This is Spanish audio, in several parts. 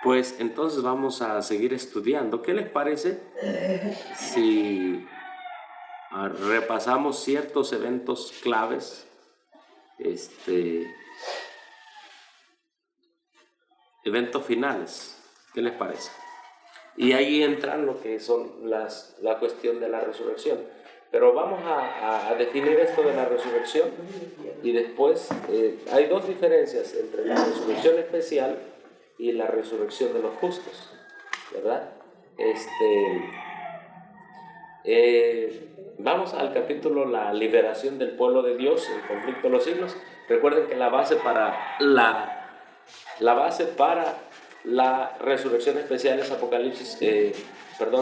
Pues entonces vamos a seguir estudiando. ¿Qué les parece si repasamos ciertos eventos claves, eventos finales? ¿Qué les parece? Y ahí entra lo que son la cuestión de la resurrección. Pero vamos a definir esto de la resurrección y después hay dos diferencias entre la resurrección especial y la resurrección de los justos, ¿verdad? Vamos al capítulo La liberación del pueblo de Dios, el conflicto de los siglos. Recuerden que la base para la resurrección especial es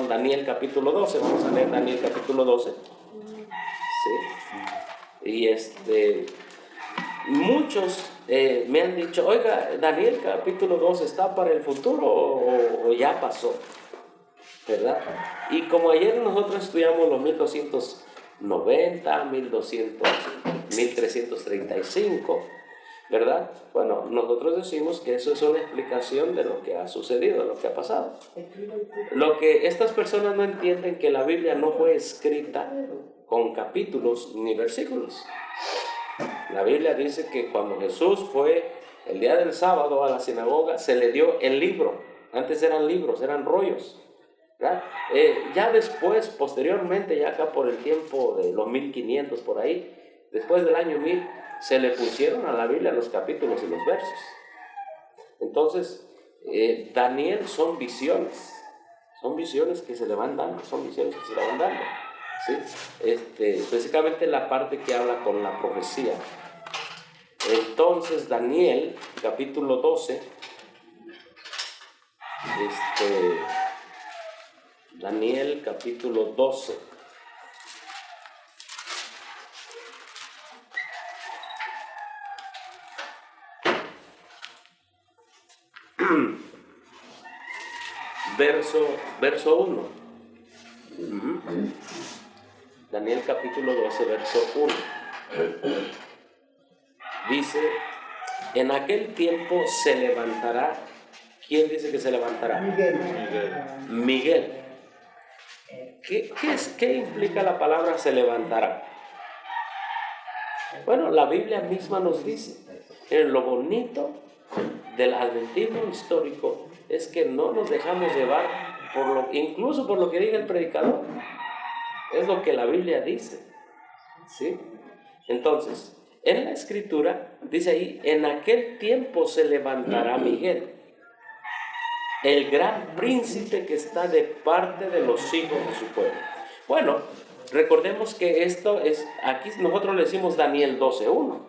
Daniel capítulo 12. Vamos a leer Daniel capítulo 12. ¿Sí? Y muchos me han dicho, oiga, Daniel capítulo 12 está para el futuro o ya pasó, ¿verdad? Y como ayer nosotros estudiamos los 1290, 1200, 1335, ¿verdad? Bueno, nosotros decimos que eso es una explicación de lo que ha sucedido, de lo que ha pasado. Lo que estas personas no entienden, que la Biblia no fue escrita con capítulos ni versículos. La Biblia dice que cuando Jesús fue el día del sábado a la sinagoga, se le dio el libro. Antes eran libros, eran rollos, ¿verdad? Ya después, posteriormente, ya acá por el tiempo de los 1500 por ahí, después del año 1000, se le pusieron a la Biblia los capítulos y los versos. Entonces, Daniel son visiones que se le van dando, ¿sí? Específicamente la parte que habla con la profecía. Entonces, Daniel, capítulo 12, Daniel, capítulo 12. Verso 1. Daniel capítulo 12, verso 1. Dice, en aquel tiempo se levantará. ¿Quién dice que se levantará? Miguel. ¿Qué implica la palabra se levantará? Bueno, la Biblia misma nos dice, lo bonito del adventismo histórico es que no nos dejamos llevar incluso por lo que diga el predicador. Es lo que la Biblia dice, ¿sí? Entonces, en la escritura dice ahí, en aquel tiempo se levantará Miguel, el gran príncipe que está de parte de los hijos de su pueblo. Bueno, recordemos que esto es, aquí nosotros le decimos Daniel 12:1,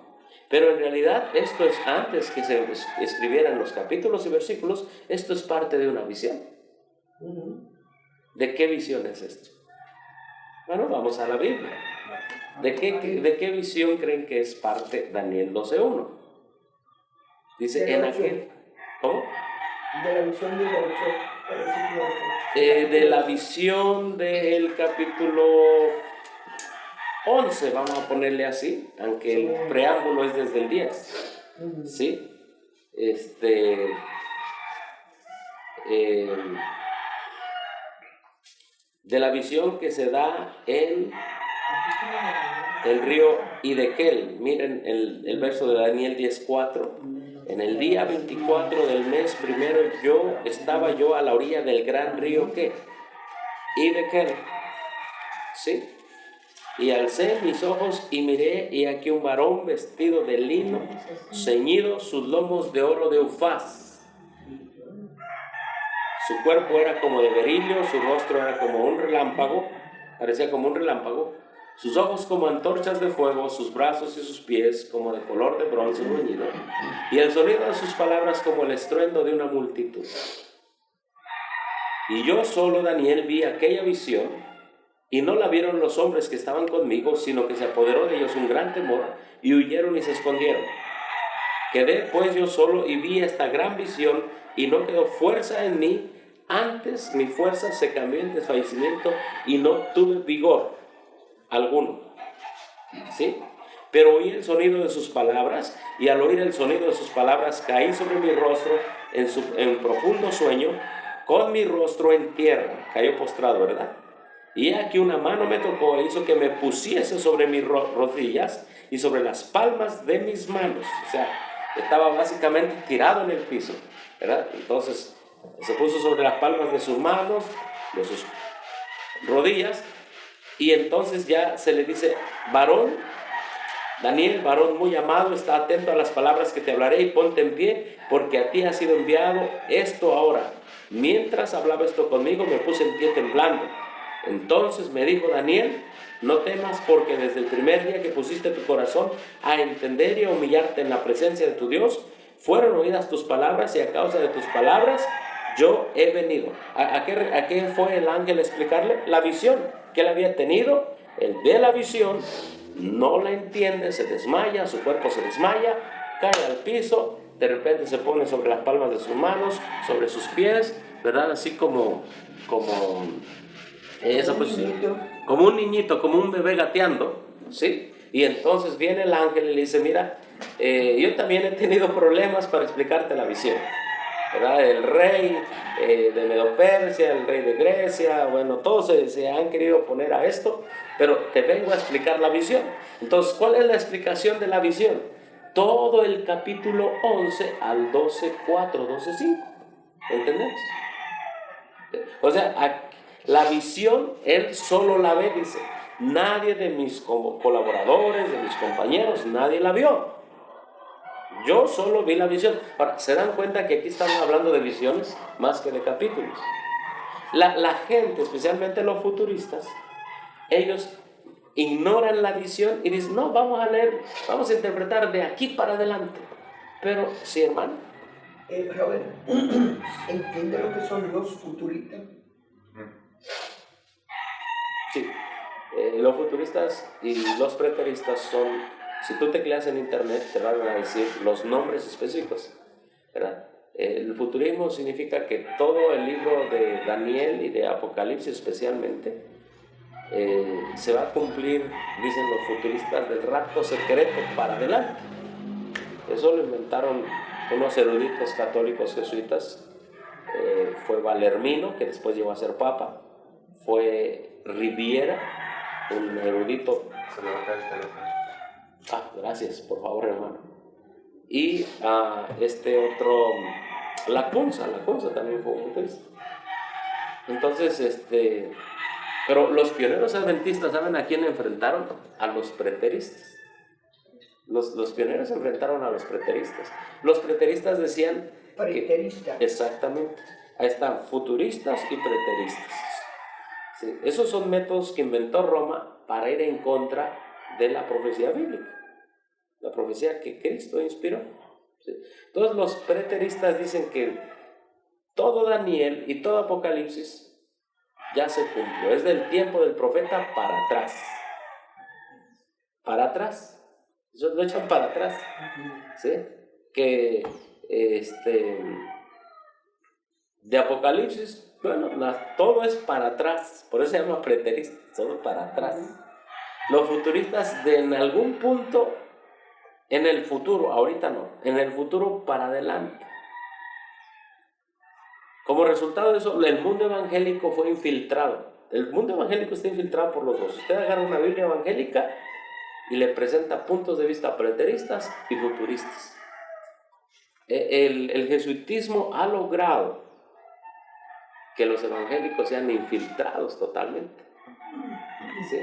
pero en realidad esto es antes que se escribieran los capítulos y versículos. Esto es parte de una visión. ¿De qué visión es esto? Bueno, vamos a la Biblia. ¿De qué visión creen que es parte Daniel 12:1? Dice en aquel... ¿Cómo? De la visión del versículo 8. De la visión del capítulo 11, vamos a ponerle así, aunque el preámbulo es desde el 10. ¿Sí? De la visión que se da en el río Hidekel. Miren el verso de Daniel 10:4. En el día 24 del mes primero estaba yo a la orilla del gran río ¿qué? Hidekel. ¿Sí? Y alcé mis ojos y miré, y aquí un varón vestido de lino, ceñido sus lomos de oro de Ufaz. Su cuerpo era como de berilio, su rostro era como un relámpago, parecía como un relámpago, sus ojos como antorchas de fuego, sus brazos y sus pies como de color de bronce bruñido, y el sonido de sus palabras como el estruendo de una multitud. Y yo solo, Daniel, vi aquella visión, y no la vieron los hombres que estaban conmigo, sino que se apoderó de ellos un gran temor, y huyeron y se escondieron. Quedé pues yo solo y vi esta gran visión, y no quedó fuerza en mí. Antes mi fuerza se cambió en desfallecimiento y no tuve vigor alguno. ¿Sí? Pero oí el sonido de sus palabras, y al oír el sonido de sus palabras caí sobre mi rostro en profundo sueño, con mi rostro en tierra, cayó postrado, ¿verdad? Y aquí una mano me tocó e hizo que me pusiese sobre mis rodillas y sobre las palmas de mis manos. O sea, estaba básicamente tirado en el piso, ¿verdad? Entonces se puso sobre las palmas de sus manos, de sus rodillas, y entonces ya se le dice: varón, Daniel, varón muy amado, está atento a las palabras que te hablaré y ponte en pie, porque a ti ha sido enviado esto ahora. Mientras hablaba esto conmigo, me puse en pie temblando. Entonces me dijo Daniel: no temas, porque desde el primer día que pusiste tu corazón a entender y a humillarte en la presencia de tu Dios, fueron oídas tus palabras, y a causa de tus palabras yo he venido. ¿A qué fue el ángel a explicarle? La visión que él había tenido. Él ve la visión, no la entiende, se desmaya, su cuerpo se desmaya, cae al piso, de repente se pone sobre las palmas de sus manos, sobre sus pies, ¿verdad? Así como esa posición, como un niñito, como un bebé gateando, ¿sí? Y entonces viene el ángel y le dice: mira, yo también he tenido problemas para explicarte la visión, ¿verdad? El rey de Medo-Persia, el rey de Grecia, bueno, todos se han querido oponer a esto, pero te vengo a explicar la visión. Entonces, ¿cuál es la explicación de la visión? Todo el capítulo 11 al 12:4, 12:5, ¿entendemos? O sea, la visión él solo la ve, dice. Nadie de mis colaboradores, de mis compañeros, nadie la vio. Yo solo vi la visión. Ahora, ¿se dan cuenta que aquí estamos hablando de visiones más que de capítulos? La gente, especialmente los futuristas, ellos ignoran la visión y dicen: no, vamos a leer, vamos a interpretar de aquí para adelante. Pero, sí, hermano. Robert, ¿entiende lo que son los futuristas? Sí, los futuristas y los preteristas son, si tú tecleas en internet, te van a decir los nombres específicos, ¿verdad? El futurismo significa que todo el libro de Daniel y de Apocalipsis especialmente se va a cumplir, dicen los futuristas, del rapto secreto para adelante. Eso lo inventaron unos eruditos católicos jesuitas. Fue Valermino, que después llegó a ser papa. Fue Riviera, un erudito. Gracias, por favor, hermano. Y este otro, Lacunza también fue un futurista. Entonces, pero los pioneros adventistas, ¿saben a quién enfrentaron? A los preteristas. Los pioneros enfrentaron a los preteristas. Los preteristas decían exactamente. Ahí están, futuristas y preteristas. Sí, esos son métodos que inventó Roma para ir en contra de la profecía bíblica, la profecía que Cristo inspiró. Sí. Entonces los preteristas dicen que todo Daniel y todo Apocalipsis ya se cumplió, es del tiempo del profeta para atrás. Para atrás, ellos lo echan para atrás, ¿sí? Que de Apocalipsis, bueno, todo es para atrás, por eso se llama preterista, todo para atrás. Los futuristas en algún punto, en el futuro, ahorita no, en el futuro para adelante. Como resultado de eso, el mundo evangélico fue infiltrado. El mundo evangélico está infiltrado por los dos. Usted agarra una Biblia evangélica y le presenta puntos de vista preteristas y futuristas. El jesuitismo ha logrado que los evangélicos sean infiltrados totalmente. ¿Sí?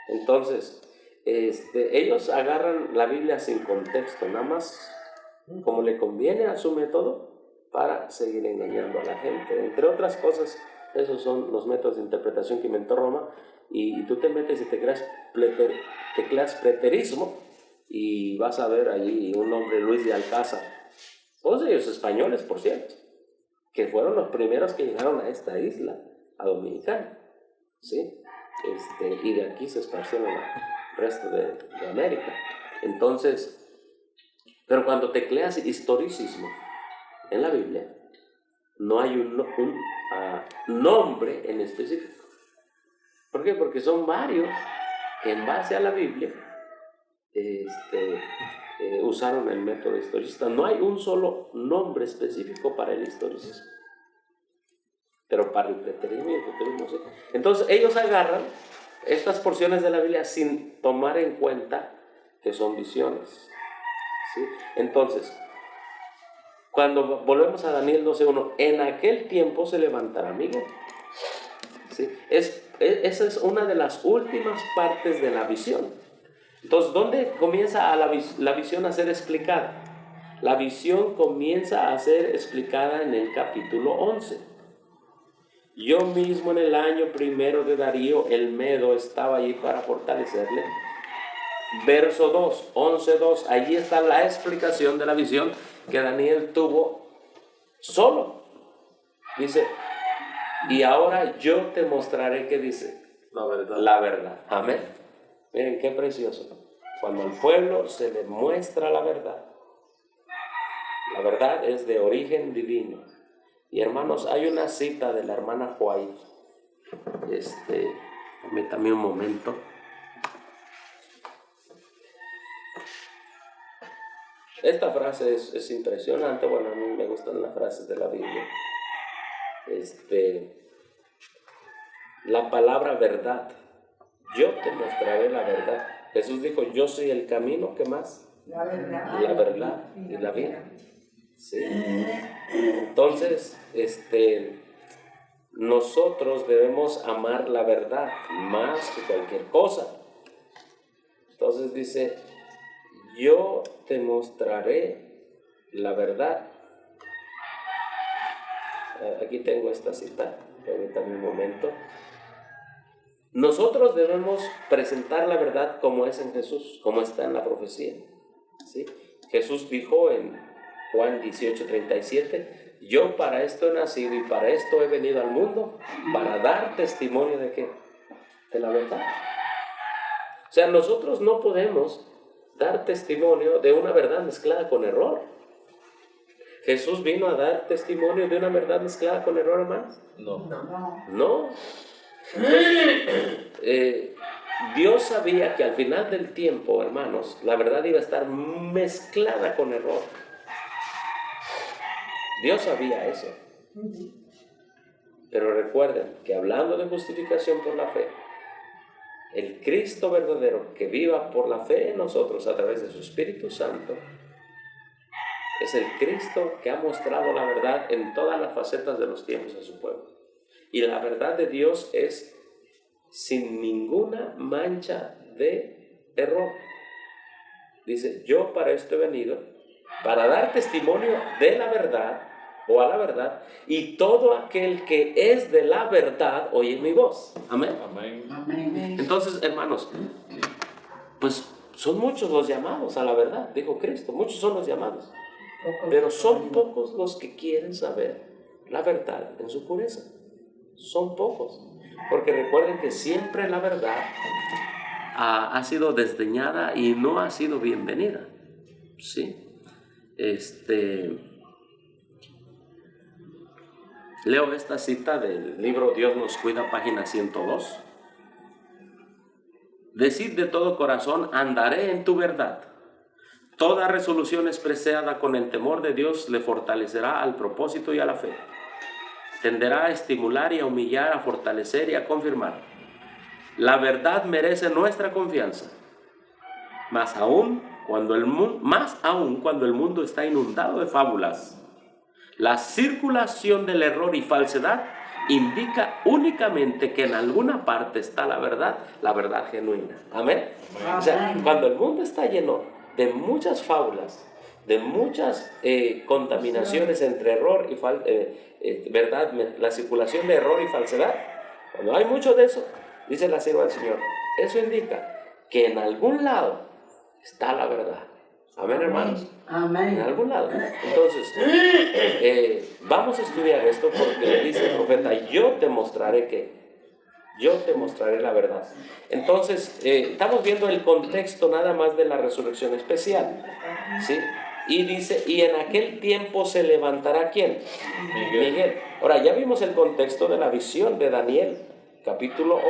Entonces, ellos agarran la Biblia sin contexto, nada más como le conviene a su método para seguir engañando a la gente. Entre otras cosas, esos son los métodos de interpretación que inventó Roma, y tú te metes y tecleas preterismo y vas a ver allí un hombre, Luis de Alcázar, todos ellos españoles, por cierto, que fueron los primeros que llegaron a esta isla, a Dominicana, ¿sí? Y de aquí se esparcieron al resto de América. Entonces, pero cuando tecleas historicismo en la Biblia, no hay un nombre en específico. ¿Por qué? Porque son varios que en base a la Biblia usaron el método historicista. No hay un solo nombre específico para el historicismo, pero para el preterismo y el futurismo sí. Entonces ellos agarran estas porciones de la Biblia sin tomar en cuenta que son visiones, ¿sí? Entonces, cuando volvemos a Daniel 12:1, en aquel tiempo se levantará Miguel, ¿sí? Esa es una de las últimas partes de la visión. Entonces, ¿dónde comienza la visión a ser explicada? La visión comienza a ser explicada en el capítulo 11. Yo mismo en el año primero de Darío el Medo estaba allí para fortalecerle. Verso 2, 11:2, allí está la explicación de la visión que Daniel tuvo solo. Dice, y ahora yo te mostraré, ¿qué dice? La verdad. La verdad. Amén. Miren qué precioso. Cuando al pueblo se le muestra la verdad es de origen divino. Y hermanos, hay una cita de la hermana White. Permítame un momento. Esta frase es impresionante. Bueno, a mí me gustan las frases de la Biblia. La palabra verdad. Yo te mostraré la verdad. Jesús dijo, yo soy el camino, ¿qué más? La verdad y la vida. ¿Sí? Entonces, nosotros debemos amar la verdad más que cualquier cosa. Entonces dice, yo te mostraré la verdad. Aquí tengo esta cita, permítame un momento. Nosotros debemos presentar la verdad como es en Jesús, como está en la profecía, ¿sí? Jesús dijo en Juan 18:37, yo para esto he nacido y para esto he venido al mundo, para dar testimonio ¿de qué? De la verdad. O sea, nosotros no podemos dar testimonio de una verdad mezclada con error. ¿Jesús vino a dar testimonio de una verdad mezclada con error, hermanos? No. Dios sabía que al final del tiempo, hermanos, la verdad iba a estar mezclada con error. Dios sabía eso. Pero recuerden que hablando de justificación por la fe, el Cristo verdadero que viva por la fe en nosotros a través de su Espíritu Santo es el Cristo que ha mostrado la verdad en todas las facetas de los tiempos a su pueblo. Y la verdad de Dios es sin ninguna mancha de error. Dice, yo para esto he venido, para dar testimonio de la verdad o a la verdad, y todo aquel que es de la verdad oye mi voz. Amén. Amén. Entonces, hermanos, pues son muchos los llamados a la verdad, dijo Cristo, muchos son los llamados, pero son pocos los que quieren saber la verdad en su pureza. Son pocos, porque recuerden que siempre la verdad ha sido desdeñada y no ha sido bienvenida, ¿sí? Leo esta cita del libro Dios nos cuida, página 102. Decid de todo corazón, andaré en tu verdad. Toda resolución expresada con el temor de Dios le fortalecerá al propósito y a la fe. Tenderá a estimular y a humillar, a fortalecer y a confirmar. La verdad merece nuestra confianza, más aún cuando el mundo está inundado de fábulas. La circulación del error y falsedad indica únicamente que en alguna parte está la verdad genuina. Amén. O sea, cuando el mundo está lleno de muchas fábulas, de muchas contaminaciones entre error y verdad, la circulación de error y falsedad, cuando hay mucho de eso, dice la sierva del Señor, eso indica que en algún lado está la verdad. Amén, hermanos. Amén. En algún lado. Entonces, vamos a estudiar esto porque le dice el profeta, yo te mostraré la verdad. Entonces, estamos viendo el contexto nada más de la resurrección especial, ¿sí? Y dice, y en aquel tiempo se levantará ¿quién? Miguel. Ahora, ya vimos el contexto de la visión de Daniel, capítulo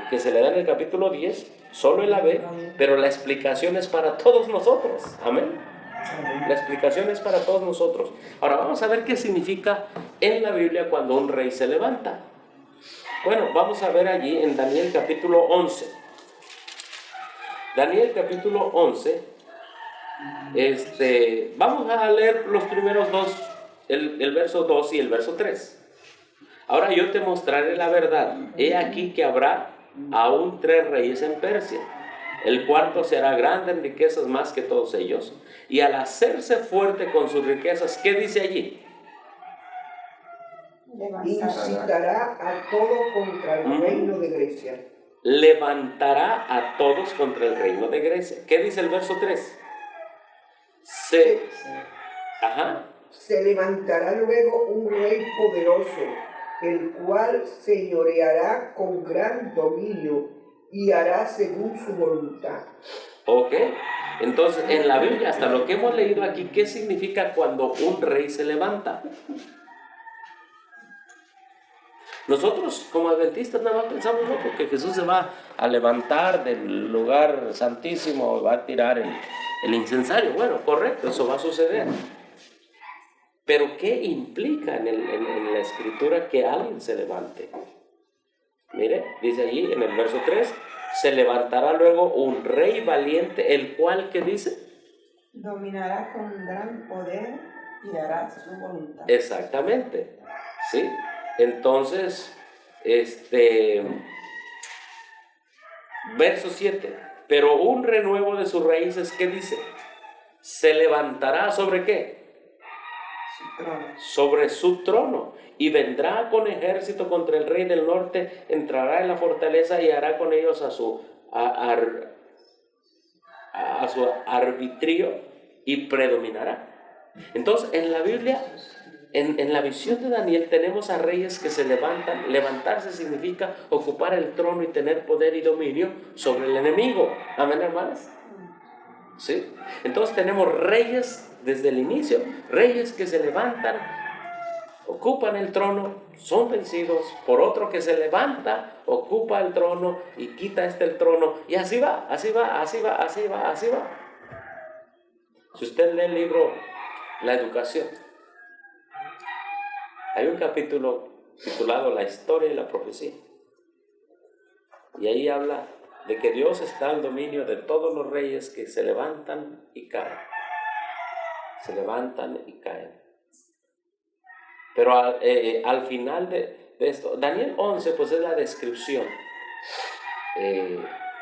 que se le da en el capítulo 10, solo él la ve, pero la explicación es para todos nosotros. Amén. La explicación es para todos nosotros. Ahora vamos a ver qué significa en la Biblia cuando un rey se levanta. Bueno, vamos a ver allí en Daniel capítulo 11. Daniel capítulo 11. Vamos a leer los primeros dos, el verso 2 y el verso 3. Ahora yo te mostraré la verdad. He aquí que habrá aún 3 reyes en Persia. El cuarto será grande en riquezas más que todos ellos. Y al hacerse fuerte con sus riquezas, ¿qué dice allí? Incitará a todo contra el reino de Grecia. Levantará a todos contra el reino de Grecia. ¿Qué dice el verso 3? Se levantará luego un rey poderoso, el cual señoreará con gran dominio y hará según su voluntad. Ok, entonces en la Biblia, hasta lo que hemos leído aquí, ¿qué significa cuando un rey se levanta? Nosotros como adventistas nada más pensamos, no, porque Jesús se va a levantar del lugar santísimo, va a tirar el incensario. Bueno, correcto, eso va a suceder. Pero ¿qué implica en la escritura que alguien se levante? Mire, dice allí en el verso 3, se levantará luego un rey valiente, el cual, ¿qué dice? Dominará con gran poder y hará su voluntad. Exactamente, ¿sí? Entonces, verso 7, pero un renuevo de sus raíces, ¿qué dice? Se levantará ¿sobre qué? Su trono. Sobre su trono, y vendrá con ejército contra el rey del norte, entrará en la fortaleza y hará con ellos a su arbitrio y predominará. Entonces, en la Biblia, en la visión de Daniel, tenemos a reyes que se levantan. Levantarse significa ocupar el trono y tener poder y dominio sobre el enemigo. Amén, hermanos. ¿Sí? Entonces tenemos reyes desde el inicio, reyes que se levantan, ocupan el trono, son vencidos por otro que se levanta, ocupa el trono y quita el trono, y así va, así va, así va, así va, así va. Si usted lee el libro La Educación, hay un capítulo titulado La Historia y la Profecía, y ahí habla de que Dios está al dominio de todos los reyes que se levantan y caen. Se levantan y caen. Pero al final de esto, Daniel 11 pues es la descripción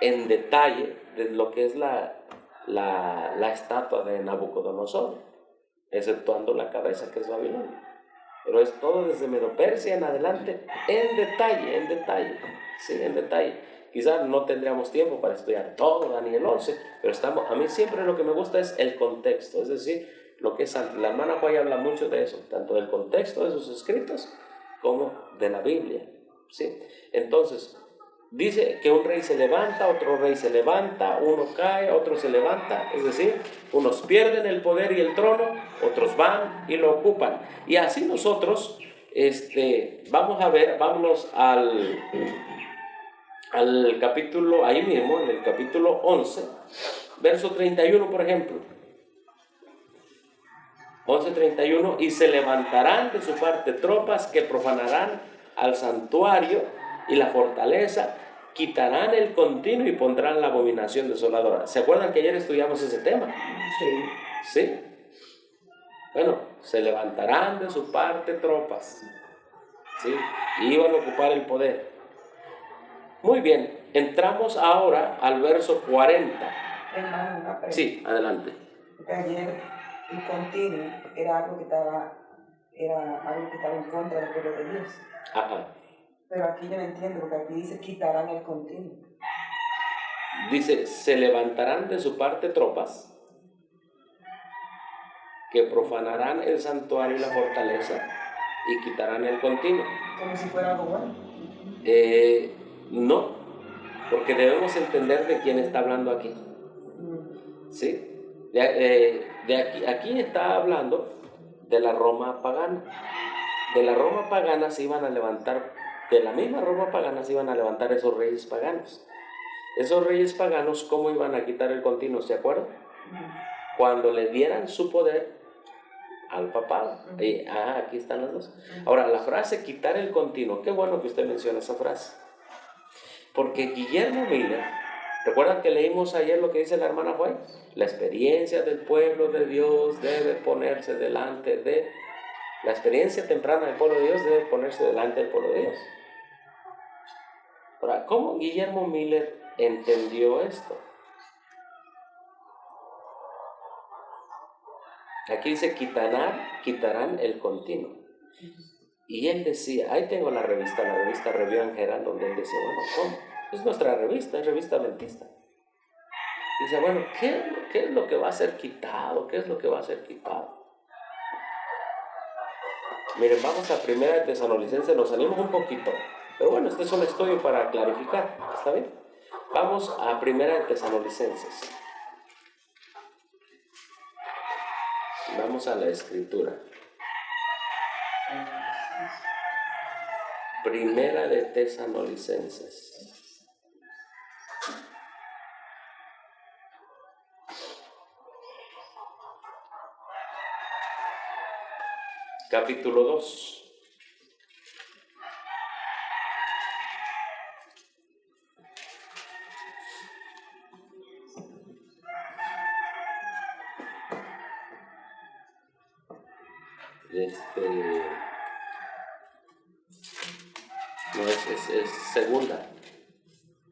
en detalle de lo que es la estatua de Nabucodonosor, exceptuando la cabeza, que es Babilonia. Pero es todo desde Medo-Persia en adelante, en detalle, sí, en detalle. Quizás no tendríamos tiempo para estudiar todo Daniel 11, pero a mí siempre lo que me gusta es el contexto, es decir, lo que es la hermana Joya habla mucho de eso, tanto del contexto de sus escritos como de la Biblia, ¿sí? Entonces, dice que un rey se levanta, otro rey se levanta, uno cae, otro se levanta, es decir, unos pierden el poder y el trono, otros van y lo ocupan. Y así nosotros, vámonos al capítulo, ahí mismo, en el capítulo 11, verso 31, por ejemplo. 11:31, y se levantarán de su parte tropas que profanarán al santuario y la fortaleza, quitarán el continuo y pondrán la abominación desoladora. ¿Se acuerdan que ayer estudiamos ese tema? Sí. ¿Sí? Bueno, se levantarán de su parte tropas, ¿sí? Y iban a ocupar el poder. Muy bien, entramos ahora al verso 40. Hermano, una pregunta. Sí, adelante. Porque ayer el continuo era algo que estaba en contra del pueblo de Dios. Ajá. Pero aquí yo no entiendo, porque aquí dice quitarán el continuo. Dice, se levantarán de su parte tropas que profanarán el santuario y la fortaleza y quitarán el continuo. Como si fuera algo bueno. No, porque debemos entender de quién está hablando aquí. ¿Sí? Aquí está hablando de la Roma pagana. De la Roma pagana se iban a levantar De la misma Roma pagana se iban a levantar esos reyes paganos. Esos reyes paganos, ¿cómo iban a quitar el continuo? ¿Se acuerdan? Cuando le dieran su poder al papado. Y, aquí están las dos. Ahora, la frase quitar el continuo, qué bueno que usted menciona esa frase. Porque Guillermo Miller, ¿recuerdan que leímos ayer lo que dice la hermana White? La experiencia del pueblo de Dios debe ponerse delante de... La experiencia temprana del pueblo de Dios debe ponerse delante del pueblo de Dios. Ahora, ¿cómo Guillermo Miller entendió esto? Aquí dice, quitarán el continuo. Y él decía, ahí tengo la revista Review and Herald, donde él decía, bueno, ¿cómo? Es nuestra revista, es revista adventista. Dice, bueno, ¿qué es lo que va a ser quitado? ¿Qué es lo que va a ser quitado? Miren, vamos a Primera de Tesalonicenses, nos salimos un poquito, pero bueno, este es un estudio para clarificar, ¿está bien? Vamos a Primera de Tesalonicenses. Vamos a la Escritura. Primera de Tesalonicenses. Capítulo 2. No, es segunda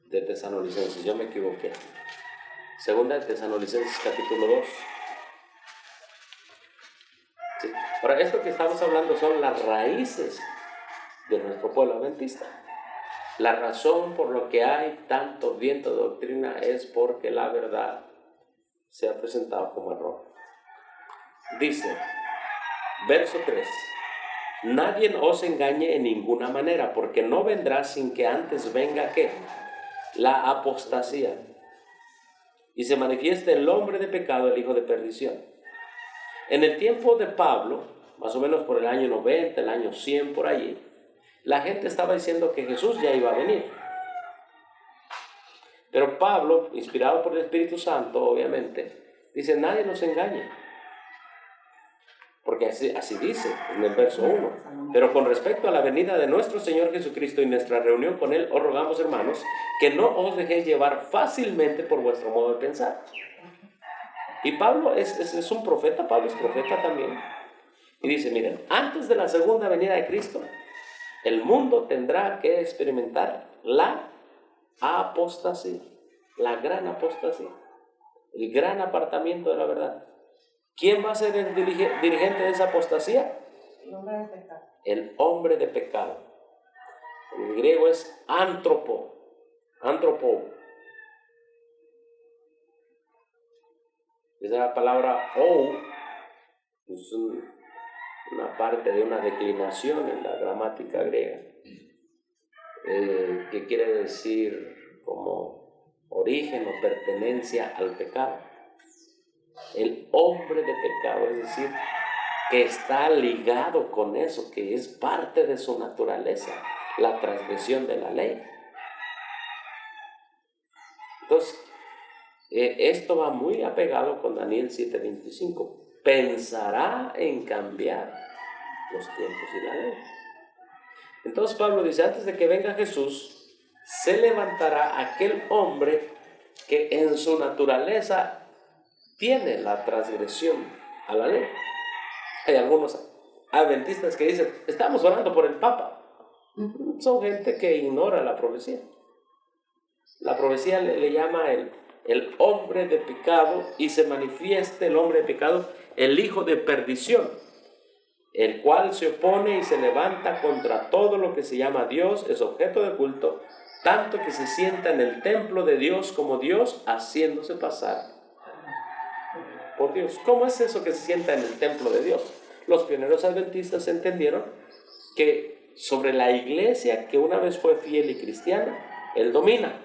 de Tesalonicenses, yo me equivoqué. Segunda de Tesalonicenses, capítulo 2. Sí. Ahora, esto que estamos hablando son las raíces de nuestro pueblo adventista. La razón por lo que hay tanto viento de doctrina es porque la verdad se ha presentado como error. Dice, verso 3. Nadie os engañe en ninguna manera, porque no vendrá sin que antes venga, ¿qué? La apostasía. Y se manifieste el hombre de pecado, el hijo de perdición. En el tiempo de Pablo, más o menos por el año 90, el año 100, por allí, la gente estaba diciendo que Jesús ya iba a venir. Pero Pablo, inspirado por el Espíritu Santo, obviamente, dice, nadie nos engañe. Porque así dice en el verso 1. Pero con respecto a la venida de nuestro Señor Jesucristo y nuestra reunión con Él, os rogamos, hermanos, que no os dejéis llevar fácilmente por vuestro modo de pensar. Y Pablo es un profeta, Pablo es profeta también. Y dice, miren, antes de la segunda venida de Cristo, el mundo tendrá que experimentar la apostasía, la gran apostasía, el gran apartamiento de la verdad. ¿Quién va a ser el dirigente de esa apostasía? El hombre de pecado. El hombre de pecado. En griego es antropo. Esa palabra ou es una parte de una declinación en la gramática griega, que quiere decir como origen o pertenencia al pecado. El hombre de pecado, es decir, que está ligado con eso, que es parte de su naturaleza, la transgresión de la ley. Entonces, esto va muy apegado con Daniel 7:25. Pensará en cambiar los tiempos y la ley. Entonces Pablo dice, antes de que venga Jesús, se levantará aquel hombre que en su naturaleza tiene la transgresión a la ley. Hay algunos adventistas que dicen, estamos orando por el Papa. Son gente que ignora la profecía. La profecía le llama el hombre de pecado, y se manifiesta el hombre de pecado, el hijo de perdición, el cual se opone y se levanta contra todo lo que se llama Dios, es objeto de culto, tanto que se sienta en el templo de Dios como Dios, haciéndose pasar por Dios. ¿Cómo es eso que se sienta en el templo de Dios? Los pioneros adventistas entendieron que sobre la iglesia que una vez fue fiel y cristiana, Él domina.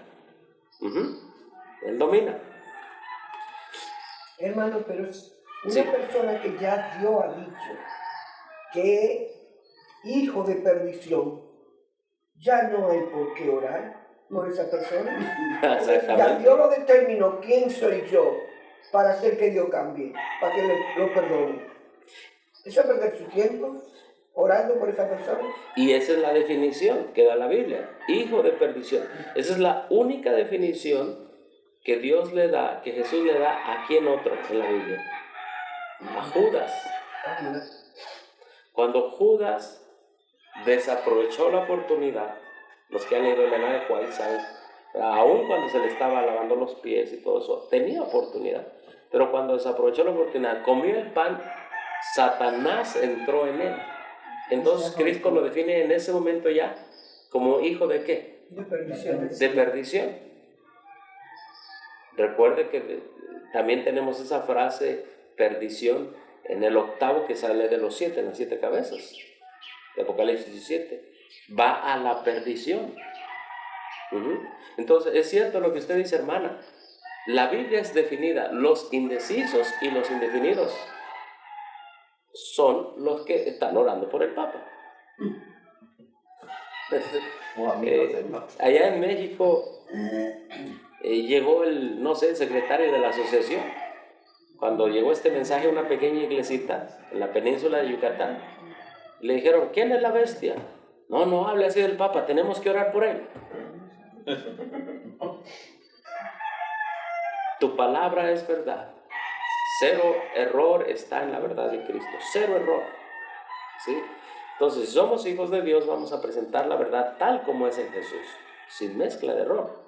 Él domina. Hermano, pero una persona que ya Dios ha dicho que es hijo de perdición, ya no hay por qué orar por esa persona. Ya Exactamente. Dios lo determinó. ¿Quién soy yo para hacer que Dios cambie? Para que lo perdone. Eso es perder su tiempo orando por esa persona. Y esa es la definición que da la Biblia, hijo de perdición. Esa es la única definición que Dios le da, que Jesús le da a quién otro en la Biblia. A Judas. Cuando Judas desaprovechó la oportunidad, los que han leído Elena de White saben, aún cuando se le estaba lavando los pies y todo eso, tenía oportunidad. Pero cuando desaprovechó la oportunidad, comió el pan, Satanás entró en él. Entonces Cristo lo define en ese momento ya como hijo de ¿qué? De perdición. De perdición. Recuerde que también tenemos esa frase perdición en el octavo que sale de los 7, en las 7 cabezas, de Apocalipsis 17. Va a la perdición. Entonces es cierto lo que usted dice, hermana. La Biblia es definida, los indecisos y los indefinidos son los que están orando por el Papa. Allá en México llegó el, no sé, el secretario de la asociación. Cuando llegó este mensaje a una pequeña iglesita en la península de Yucatán, le dijeron, ¿quién es la bestia? No hable así del Papa, tenemos que orar por él. Tu palabra es verdad. Cero error está en la verdad de Cristo. Cero error. ¿Sí? Entonces, si somos hijos de Dios, vamos a presentar la verdad tal como es en Jesús, sin mezcla de error.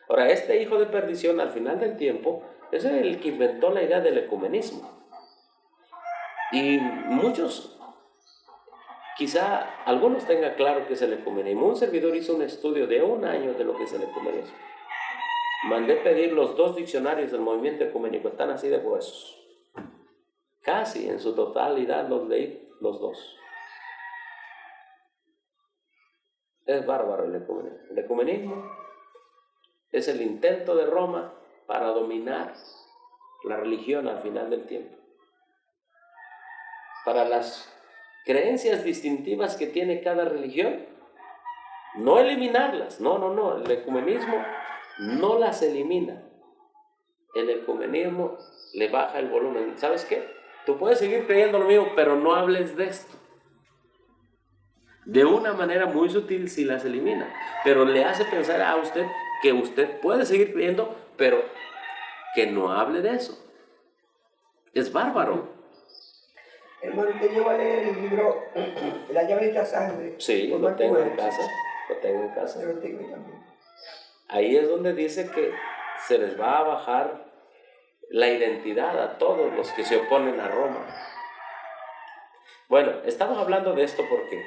Ahora, este hijo de perdición, al final del tiempo, es el que inventó la idea del ecumenismo. Y muchos, quizá algunos tengan claro qué es el ecumenismo. Un servidor hizo un estudio de 1 año de lo que es el ecumenismo. Mandé pedir los 2 diccionarios del movimiento ecuménico, están así de gruesos. Casi en su totalidad los leí los 2. Es bárbaro el ecumenismo. El ecumenismo es el intento de Roma para dominar la religión al final del tiempo. Para las creencias distintivas que tiene cada religión, no eliminarlas, no, el ecumenismo no las elimina. El ecumenismo le baja el volumen. ¿Sabes qué? Tú puedes seguir creyendo lo mismo, pero no hables de esto. De una manera muy sutil sí las elimina, pero le hace pensar a usted que usted puede seguir creyendo, pero que no hable de eso. Es bárbaro. Hermano, usted lleva a leer el libro La llave de la sangre. Sí, lo tengo en casa. Lo tengo en casa. Yo lo tengo también. Ahí es donde dice que se les va a bajar la identidad a todos los que se oponen a Roma. Bueno, estamos hablando de esto porque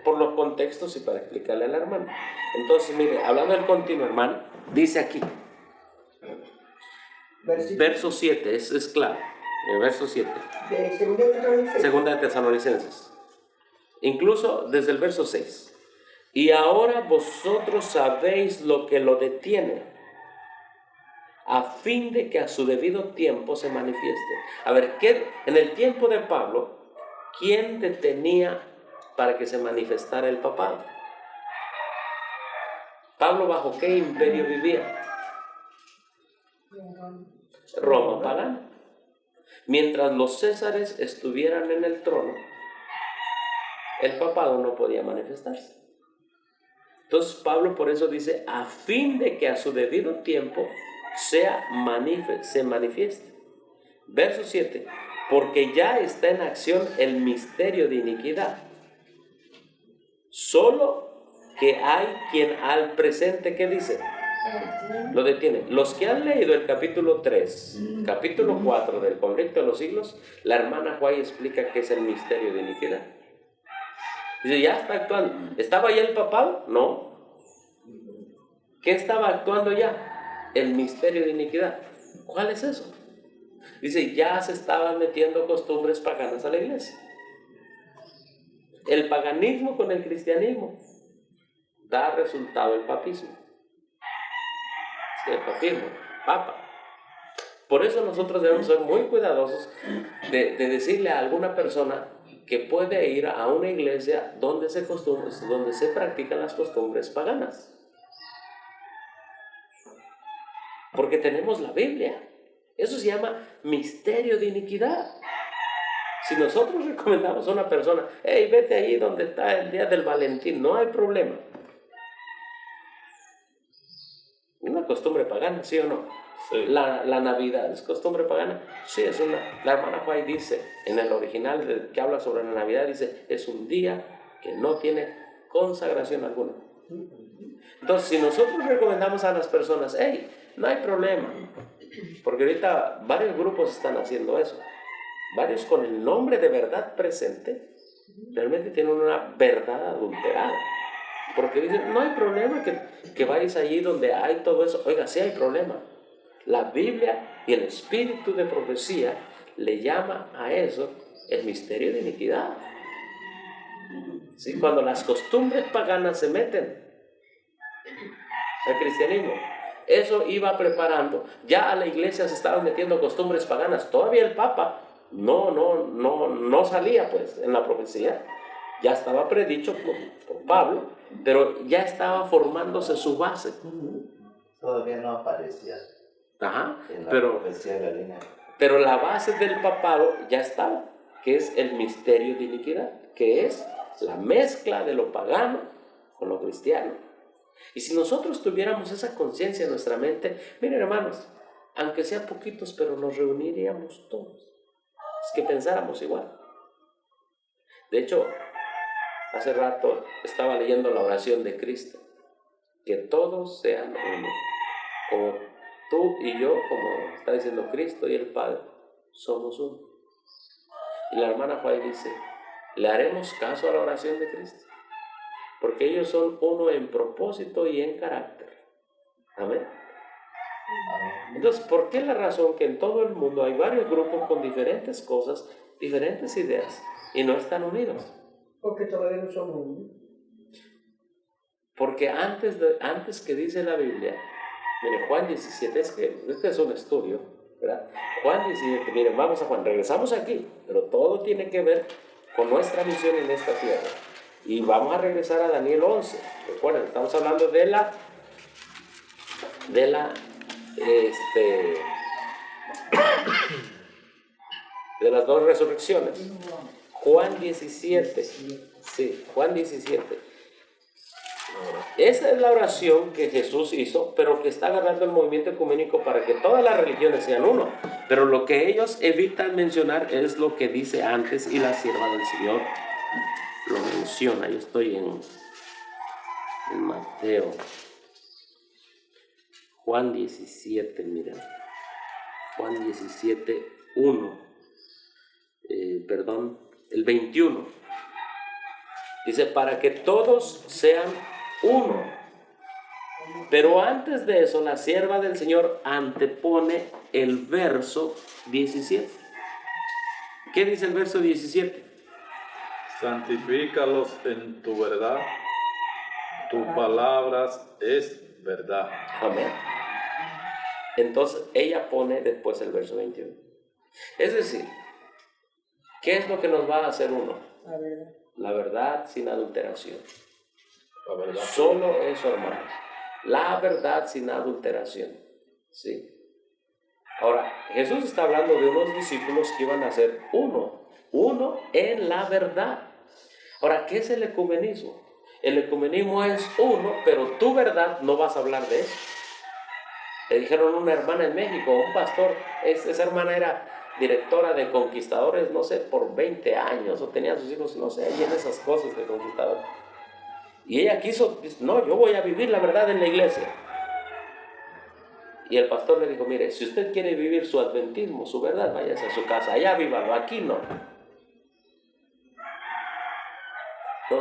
por los contextos y para explicarle a la hermana. Entonces, mire, hablando del continuo, hermano, dice aquí, verso 7, es claro, el verso 7. De Segunda de Tesalonicenses. Incluso desde el verso 6. Y ahora vosotros sabéis lo que lo detiene, a fin de que a su debido tiempo se manifieste. A ver, ¿qué, en el tiempo de Pablo, quién detenía para que se manifestara el papado? ¿Pablo bajo qué imperio vivía? Roma pagana. Mientras los césares estuvieran en el trono, el papado no podía manifestarse. Entonces Pablo por eso dice, a fin de que a su debido tiempo se manifieste. Verso 7, porque ya está en acción el misterio de iniquidad. Solo que hay quien al presente, ¿qué dice? Lo detiene. Los que han leído el capítulo 3, capítulo 4 del conflicto de los siglos, la hermana Juárez explica qué es el misterio de iniquidad. Dice, ya está actuando. ¿Estaba ya el papado? No. ¿Qué estaba actuando ya? El misterio de iniquidad. ¿Cuál es eso? Dice, ya se estaban metiendo costumbres paganas a la iglesia. El paganismo con el cristianismo da resultado el papismo. El papismo, papa. Por eso nosotros debemos ser muy cuidadosos de decirle a alguna persona que puede ir a una iglesia donde se practican las costumbres paganas. Porque tenemos la Biblia. Eso se llama misterio de iniquidad. Si nosotros recomendamos a una persona, hey, vete ahí donde está el día del Valentín, no hay problema. Una costumbre pagana, ¿sí o no? Sí. La Navidad es costumbre pagana. Sí, es una. La hermana White dice, en el original que habla sobre la Navidad, dice, es un día que no tiene consagración alguna. Entonces, si nosotros recomendamos a las personas, hey, no hay problema, porque ahorita varios grupos están haciendo eso, varios con el nombre de verdad presente, realmente tienen una verdad adulterada, porque dicen, no hay problema que vayas allí donde hay todo eso. Oiga, sí hay problema. La Biblia y el espíritu de profecía le llama a eso el misterio de iniquidad. ¿Sí? Cuando las costumbres paganas se meten al cristianismo, eso iba preparando. Ya a la iglesia se estaban metiendo costumbres paganas. Todavía el Papa no salía pues en la profecía. Ya estaba predicho por Pablo, pero ya estaba formándose su base. Todavía no aparecía Ajá, en la pero profecía de la línea. Pero la base del papado ya estaba, que es el misterio de iniquidad, que es la mezcla de lo pagano con lo cristiano. Y si nosotros tuviéramos esa conciencia en nuestra mente, miren hermanos, aunque sean poquitos, pero nos reuniríamos todos. Es que pensáramos igual. De hecho, hace rato estaba leyendo la oración de Cristo, que todos sean uno, como tú y yo, como está diciendo Cristo y el Padre, somos uno. Y la hermana Juárez dice, ¿le haremos caso a la oración de Cristo? Porque ellos son uno en propósito y en carácter. Amén. Entonces, ¿por qué la razón que en todo el mundo hay varios grupos con diferentes cosas, diferentes ideas, y no están unidos? Porque todavía no somos uno. Porque antes que dice la Biblia, mire, Juan 17, este es un estudio, ¿verdad? Juan 17, miren, vamos a Juan, regresamos aquí, pero todo tiene que ver con nuestra misión en esta tierra. Y vamos a regresar a Daniel 11. Recuerden, estamos hablando de las dos resurrecciones. Juan 17, sí, Juan 17. Esa es la oración que Jesús hizo, pero que está agarrando el movimiento ecuménico para que todas las religiones sean uno. Pero lo que ellos evitan mencionar es lo que dice antes, y la sierva del Señor lo menciona. Yo estoy en Mateo. Juan 17, miren. Juan 17, 1. El 21. Dice, para que todos sean uno. Pero antes de eso, la sierva del Señor antepone el verso 17. ¿Qué dice el verso 17? Santifícalos en tu verdad, tus palabras es verdad. Amén. Entonces, ella pone después el verso 21. Es decir, ¿qué es lo que nos va a hacer uno? La verdad sin adulteración. La verdad. Solo eso, hermanos. La verdad sin adulteración. ¿Sí? Ahora, Jesús está hablando de unos discípulos que iban a ser uno en la verdad. Ahora, ¿qué es el ecumenismo? El ecumenismo es uno, pero tu verdad no vas a hablar de eso. Le dijeron a una hermana en México, un pastor, esa hermana era directora de conquistadores, no sé, por 20 años, o tenía a sus hijos, no sé, y en esas cosas de conquistador. Y ella quiso, no, yo voy a vivir la verdad en la iglesia. Y el pastor le dijo, mire, si usted quiere vivir su adventismo, su verdad, váyase a su casa, allá vívalo, aquí no.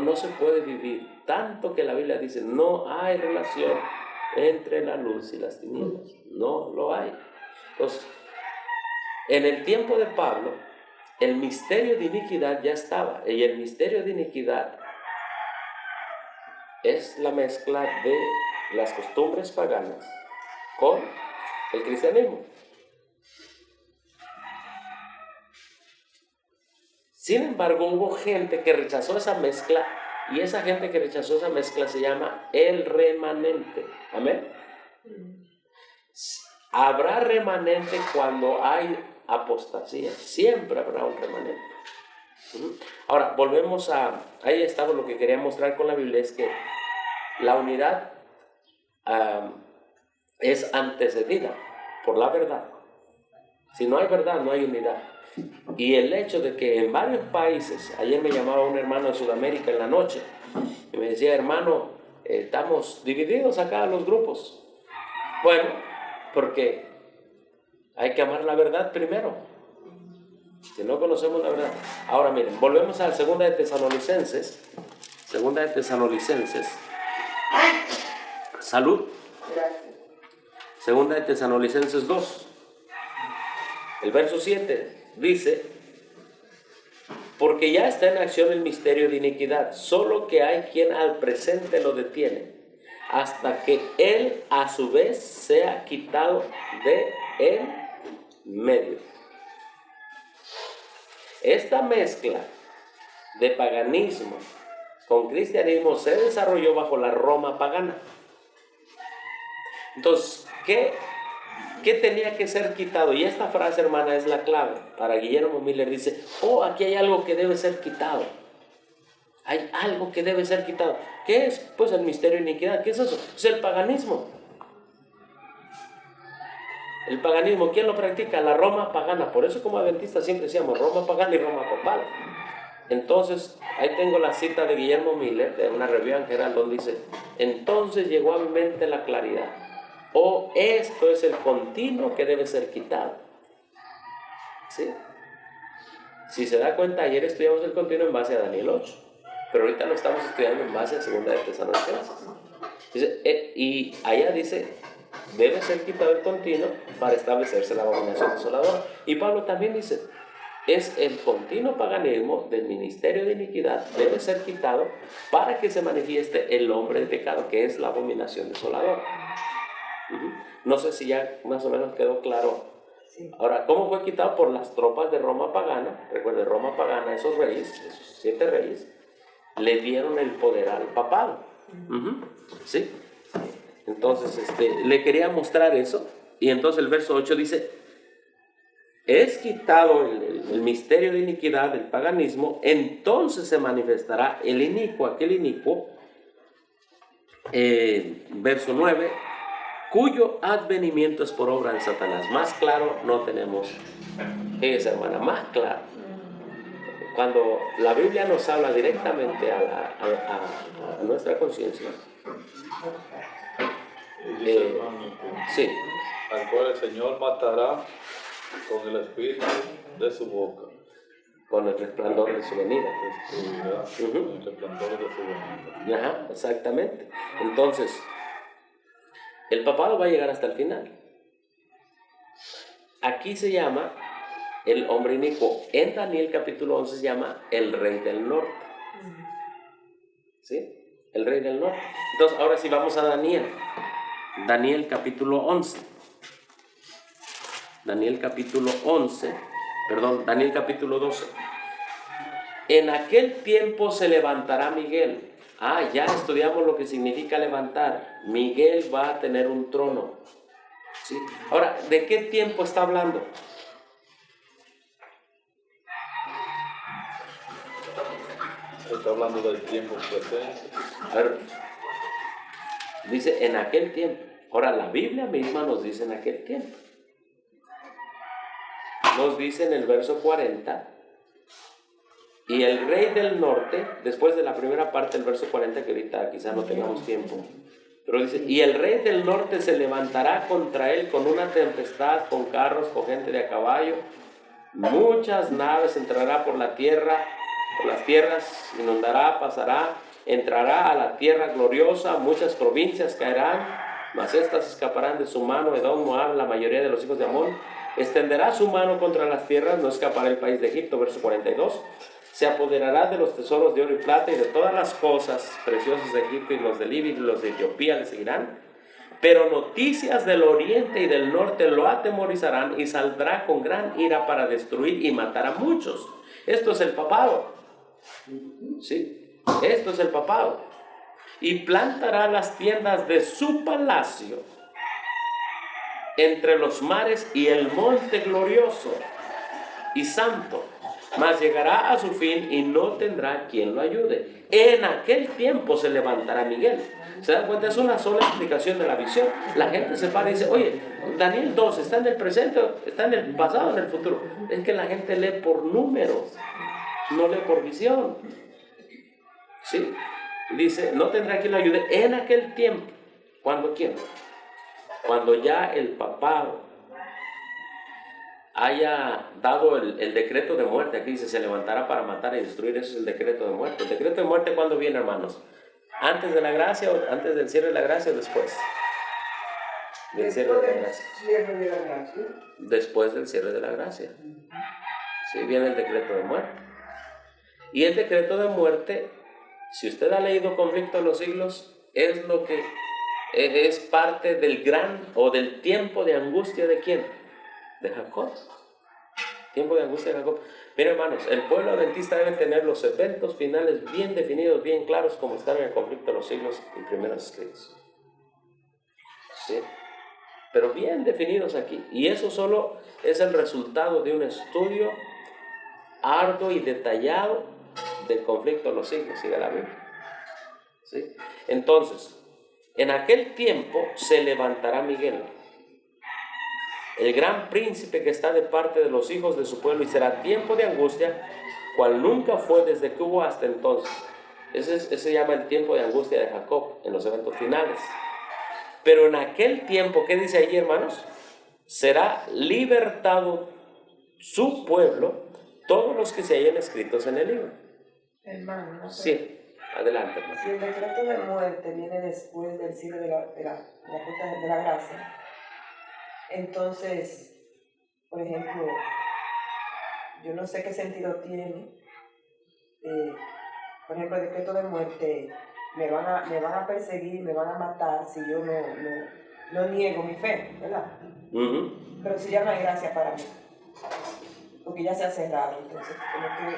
No se puede vivir, tanto que la Biblia dice, no hay relación entre la luz y las tinieblas, no lo hay. Entonces, en el tiempo de Pablo, el misterio de iniquidad ya estaba, y el misterio de iniquidad es la mezcla de las costumbres paganas con el cristianismo. Sin embargo, hubo gente que rechazó esa mezcla, y esa gente que rechazó esa mezcla se llama el remanente. Amén. Habrá remanente cuando hay apostasía, siempre habrá un remanente. Ahora, volvemos ahí estaba lo que quería mostrar con la Biblia, es que la unidad es antecedida por la verdad. Si no hay verdad, no hay unidad. Y el hecho de que en varios países, ayer me llamaba un hermano de Sudamérica en la noche, y me decía, hermano, estamos divididos acá los grupos. Bueno, porque hay que amar la verdad primero. Si no conocemos la verdad. Ahora miren, volvemos a la segunda de Tesalonicenses. Segunda de Tesalonicenses. Salud. Segunda de Tesalonicenses 2. El verso 7 dice: porque ya está en acción el misterio de iniquidad, solo que hay quien al presente lo detiene, hasta que él a su vez sea quitado de en medio. Esta mezcla de paganismo con cristianismo se desarrolló bajo la Roma pagana. Entonces, ¿qué tenía que ser quitado? Y esta frase, hermana, es la clave. Para Guillermo Miller dice, aquí hay algo que debe ser quitado. Hay algo que debe ser quitado. ¿Qué es? Pues el misterio de iniquidad. ¿Qué es eso? Es el paganismo. El paganismo, ¿quién lo practica? La Roma pagana. Por eso como adventistas siempre decíamos Roma pagana y Roma papal. Entonces, ahí tengo la cita de Guillermo Miller, de una review en general, donde dice, entonces llegó a mi mente la claridad. Esto es el continuo que debe ser quitado. ¿Sí? Si se da cuenta, ayer estudiamos el continuo en base a Daniel 8, pero ahorita lo estamos estudiando en base a segunda de Tesalonicenses. Y allá dice, debe ser quitado el continuo para establecerse la abominación desoladora. Y Pablo también dice, es el continuo paganismo del ministerio de iniquidad, debe ser quitado para que se manifieste el hombre de pecado, que es la abominación desoladora. No sé si ya más o menos quedó claro. Sí. Ahora, ¿cómo fue quitado? Por las tropas de Roma pagana. Recuerden, Roma pagana, esos reyes, esos 7 reyes, le dieron el poder al papado. ¿Sí? Entonces, le quería mostrar eso. Y entonces el verso 8 dice, es quitado el misterio de iniquidad del paganismo, entonces se manifestará el inicuo, aquel inicuo. Verso 9, cuyo advenimiento es por obra de Satanás. Más claro no tenemos esa, hermana, más claro. Cuando la Biblia nos habla directamente a nuestra conciencia. Dice, hermano, Sí. al cual el Señor matará con el espíritu de su boca. Con el resplandor de su venida. Destruirá con el resplandor de su venida. Ajá, exactamente. Entonces, el papado va a llegar hasta el final. Aquí se llama el hombre inicuo. En Daniel capítulo 11 se llama el rey del norte. ¿Sí? El rey del norte. Entonces, ahora sí vamos a Daniel. Daniel capítulo 11. Daniel capítulo 11. Perdón, Daniel capítulo 12. En aquel tiempo se levantará Miguel. Ya estudiamos lo que significa levantar. Miguel va a tener un trono. ¿Sí? Ahora, ¿de qué tiempo está hablando? Está hablando del tiempo presente. A ver, dice en aquel tiempo. Ahora, la Biblia misma nos dice en aquel tiempo. Nos dice en el verso 40. Y el rey del norte, después de la primera parte del verso 40, que ahorita quizá no tengamos tiempo, pero dice, y el rey del norte se levantará contra él con una tempestad, con carros, con gente de a caballo, muchas naves, entrará por la tierra, por las tierras, inundará, pasará, entrará a la tierra gloriosa, muchas provincias caerán, mas estas escaparán de su mano, Edom, Moab, la mayoría de los hijos de Amón, extenderá su mano contra las tierras, no escapará el país de Egipto, verso 42, se apoderará de los tesoros de oro y plata y de todas las cosas preciosas de Egipto, y los de Libia y los de Etiopía le seguirán. Pero noticias del oriente y del norte lo atemorizarán y saldrá con gran ira para destruir y matar a muchos. Esto es el papado. ¿Sí? Esto es el papado. Y plantará las tiendas de su palacio entre los mares y el monte glorioso y santo, mas llegará a su fin y no tendrá quien lo ayude. En aquel tiempo se levantará Miguel. ¿Se dan cuenta? Es una sola explicación de la visión. La gente se para y dice, oye, Daniel 2 está en el presente, está en el pasado, en el futuro. Es que la gente lee por números, no lee por visión. ¿Sí? Dice, no tendrá quien lo ayude en aquel tiempo. ¿Cuándo quién? Cuando ya el papado haya dado el decreto de muerte. Aquí dice, se levantará para matar y destruir. Eso es el decreto de muerte. ¿El decreto de muerte cuándo viene, hermanos? ¿Antes de la gracia o antes del cierre de la gracia o después? Del cierre de la gracia. Después del cierre de la gracia. Sí, viene el decreto de muerte. Y el decreto de muerte, si usted ha leído Conflicto de los Siglos, es lo que es parte del gran o del tiempo de angustia de ¿quién? De Jacob. Tiempo de angustia de Jacob. Miren, hermanos, el pueblo adventista debe tener los eventos finales bien definidos, bien claros, como están en el Conflicto de los Siglos y primeros escritos. ¿Sí? Pero bien definidos aquí. Y eso solo es el resultado de un estudio arduo y detallado del Conflicto de los Siglos y de la Biblia. ¿Sí? Entonces, en aquel tiempo se levantará Miguel, el gran príncipe que está de parte de los hijos de su pueblo, y será tiempo de angustia, cual nunca fue desde que hubo hasta entonces. Ese se llama el tiempo de angustia de Jacob en los eventos finales. Pero en aquel tiempo, ¿qué dice allí, hermanos? Será libertado su pueblo, todos los que se hayan escritos en el libro. Hermano, Sí, adelante, hermano. si el decreto de muerte viene después del cierre de la puerta de la gracia, entonces, por ejemplo, yo no sé qué sentido tiene, por ejemplo, el decreto de muerte, me van a perseguir, me van a matar si yo no niego mi fe, ¿verdad? Uh-huh. Pero si ya no hay gracia para mí, porque ya se ha cerrado, entonces, como que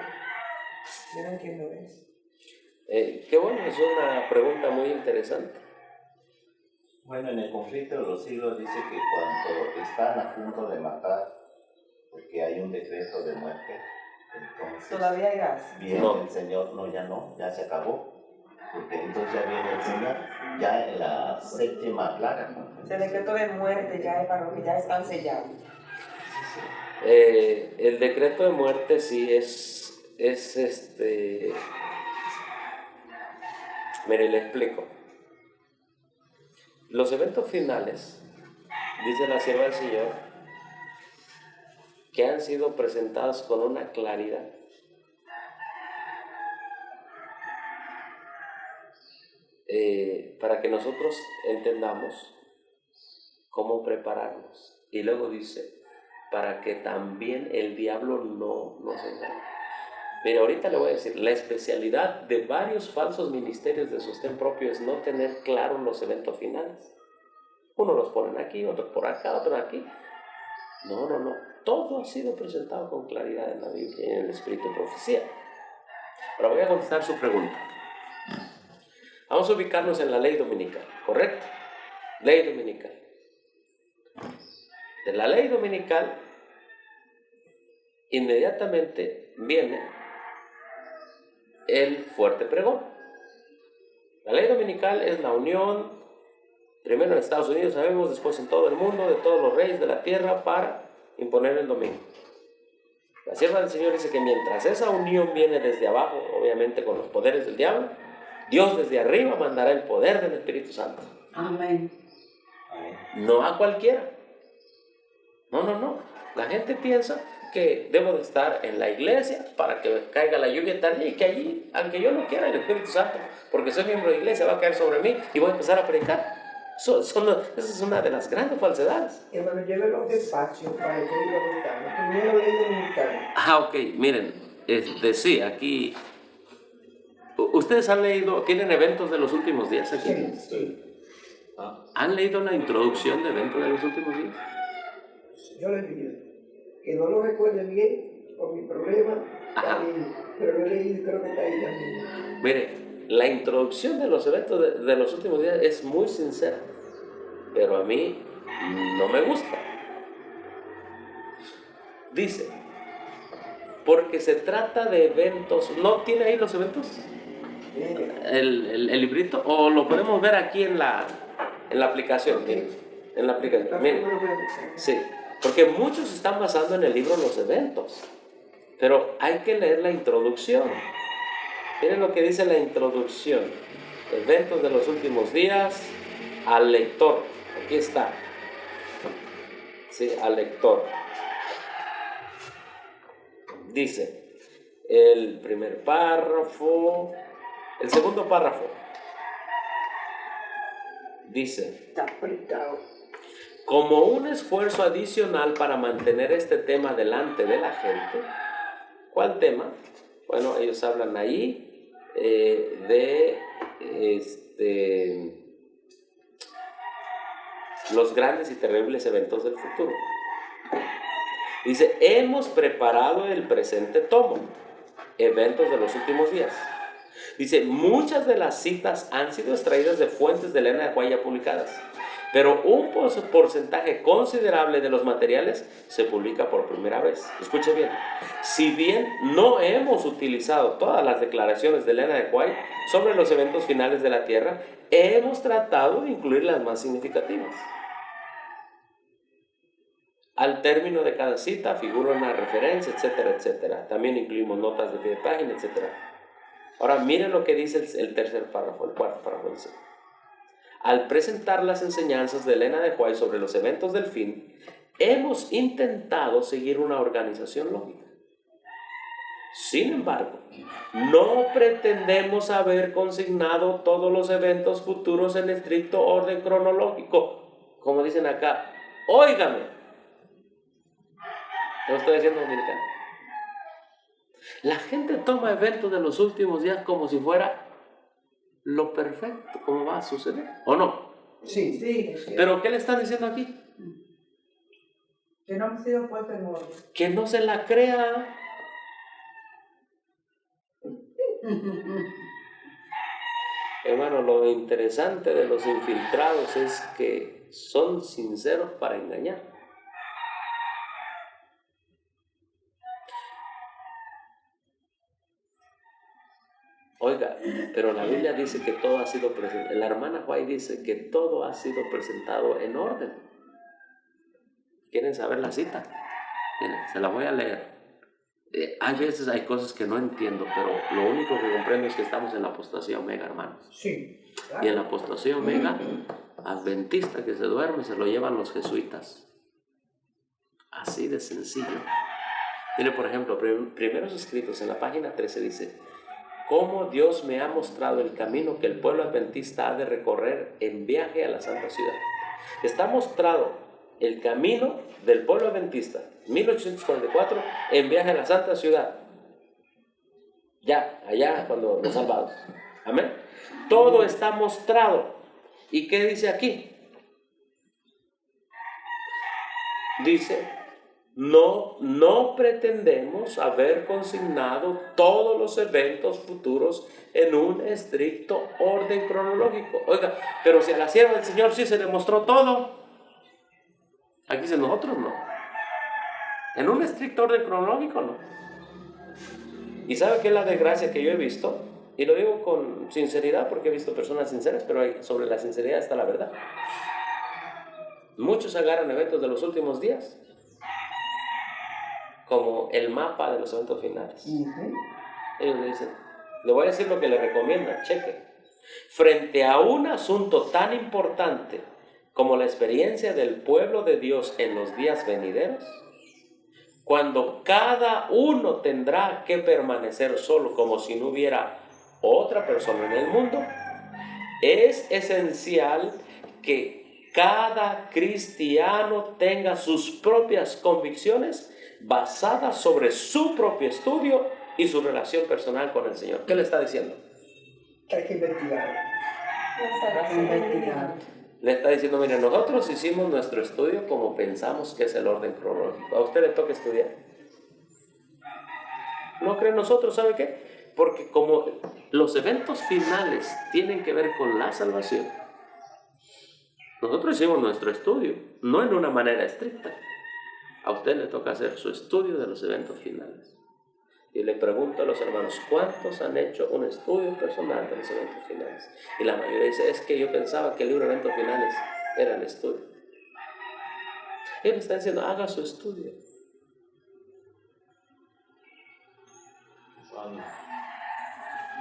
yo no entiendo eso. Qué bueno, es una pregunta muy interesante. Bueno, en el Conflicto de los Siglos dice que cuando están a punto de matar, porque hay un decreto de muerte, entonces Todavía hay gracia. viene el Señor, ya se acabó, porque entonces ya viene el Señor, ya en la séptima plaga. El decreto de muerte ya es para los que ya están sellados. El decreto de muerte sí es mire, le explico. Los eventos finales, dice la sierva del Señor, que han sido presentados con una claridad. Para que nosotros entendamos cómo prepararnos. Y luego dice, para que también el diablo no nos engañe. Mira, ahorita le voy a decir, la especialidad de varios falsos ministerios de sostén propio es no tener claros los eventos finales. Uno los ponen aquí, otro por acá, otro aquí. No. Todo ha sido presentado con claridad en la Biblia y en el Espíritu de Profecía. Ahora voy a contestar su pregunta. Vamos a ubicarnos en la ley dominical, ¿correcto? Ley dominical. De la ley dominical, inmediatamente viene el fuerte pregón. La ley dominical es la unión, primero en Estados Unidos, sabemos, después en todo el mundo, de todos los reyes de la tierra para imponer el dominio. La sierva del Señor dice que mientras esa unión viene desde abajo, obviamente con los poderes del diablo, Dios desde arriba mandará el poder del Espíritu Santo. Amén. No a cualquiera. No. La gente piensa que debo de estar en la iglesia para que caiga la lluvia tardía y que allí, aunque yo no quiera, el Espíritu Santo, porque soy miembro de la iglesia, va a caer sobre mí y voy a empezar a predicar. Esa es una de las grandes falsedades. Hermano, llévelos despacio para que lo buscamos. Primero ley dominicana. Ok, miren, sí, aquí, ustedes han leído, tienen eventos de los últimos días aquí. Sí. ¿Han leído la introducción de eventos de los últimos días? Yo les digo, que no lo recuerde bien, con mi problema, Ajá. pero lo he leído y creo que está ahí también. Mire, la introducción de los eventos de los últimos días es muy sincera, pero a mí no me gusta. Dice, porque se trata de eventos. ¿No tiene ahí los eventos? El librito, o lo podemos ver aquí en la aplicación. Miren, en la aplicación. Miren. Sí, porque muchos están basando en el libro los eventos, pero hay que leer la introducción. Miren lo que dice la introducción. Eventos de los últimos días al lector. Aquí está. Sí, al lector. Dice el primer párrafo, el segundo párrafo. Dice, Está apretado. como un esfuerzo adicional para mantener este tema delante de la gente. ¿Cuál tema? Bueno, ellos hablan ahí de los grandes y terribles eventos del futuro. Dice, hemos preparado el presente tomo, eventos de los últimos días. Dice, muchas de las citas han sido extraídas de fuentes de Elena de White ya publicadas, pero un porcentaje considerable de los materiales se publica por primera vez. Escuche bien, si bien no hemos utilizado todas las declaraciones de Elena de White sobre los eventos finales de la Tierra, hemos tratado de incluir las más significativas. Al término de cada cita figura una referencia, etcétera, etcétera. También incluimos notas de pie de página, etcétera. Ahora miren lo que dice el tercer párrafo, el cuarto párrafo. Dice, al presentar las enseñanzas de Elena de White sobre los eventos del fin, hemos intentado seguir una organización lógica. Sin embargo, no pretendemos haber consignado todos los eventos futuros en estricto orden cronológico. Como dicen acá, óigame. Lo estoy diciendo dominicano. La gente toma eventos de los últimos días como si fuera lo perfecto, como va a suceder, ¿o no? Sí. Sí, ¿Pero qué le están diciendo aquí? que no han sido puestos en orden. Que no se la crea. Hermano, lo interesante de los infiltrados es que son sinceros para engañar. Oiga, pero la Biblia dice que todo ha sido presentado. La hermana White dice que todo ha sido presentado en orden. ¿Quieren saber la cita? Miren, se la voy a leer. Hay veces hay cosas que no entiendo, pero lo único que comprendo es que estamos en la apostasía omega, hermanos. Sí. Y en la apostasía omega, adventista que se duerme se lo llevan los jesuitas. Así de sencillo. Mire, por ejemplo, primeros escritos en la página 13 dice, cómo Dios me ha mostrado el camino que el pueblo adventista ha de recorrer en viaje a la santa ciudad. Está mostrado el camino del pueblo adventista, 1844, en viaje a la santa ciudad. Ya, allá cuando los salvados. Amén. Todo está mostrado. ¿Y qué dice aquí? Dice, no pretendemos haber consignado todos los eventos futuros en un estricto orden cronológico. Oiga, pero si a la sierva del Señor sí se le mostró todo. Aquí dice nosotros no. En un estricto orden cronológico no. ¿Y sabe qué es la desgracia que yo he visto? Y lo digo con sinceridad porque he visto personas sinceras, pero sobre la sinceridad está la verdad. Muchos agarran eventos de los últimos días como el mapa de los eventos finales. Ellos le dicen, le voy a decir lo que le recomiendan, cheque. Frente a un asunto tan importante como la experiencia del pueblo de Dios en los días venideros, cuando cada uno tendrá que permanecer solo como si no hubiera otra persona en el mundo, es esencial que cada cristiano tenga sus propias convicciones basadas sobre su propio estudio y su relación personal con el Señor. ¿Qué le está diciendo? Que hay que investigar. Le está diciendo, mire, nosotros hicimos nuestro estudio como pensamos que es el orden cronológico. A usted le toca estudiar. no creen nosotros, ¿sabe qué? Porque como los eventos finales tienen que ver con la salvación, nosotros hicimos nuestro estudio, no en una manera estricta. A usted le toca hacer su estudio de los eventos finales. Y le pregunto a los hermanos, ¿cuántos han hecho un estudio personal de los eventos finales? Y la mayoría dice, es que yo pensaba que el libro de eventos finales era el estudio. Él está diciendo, haga su estudio.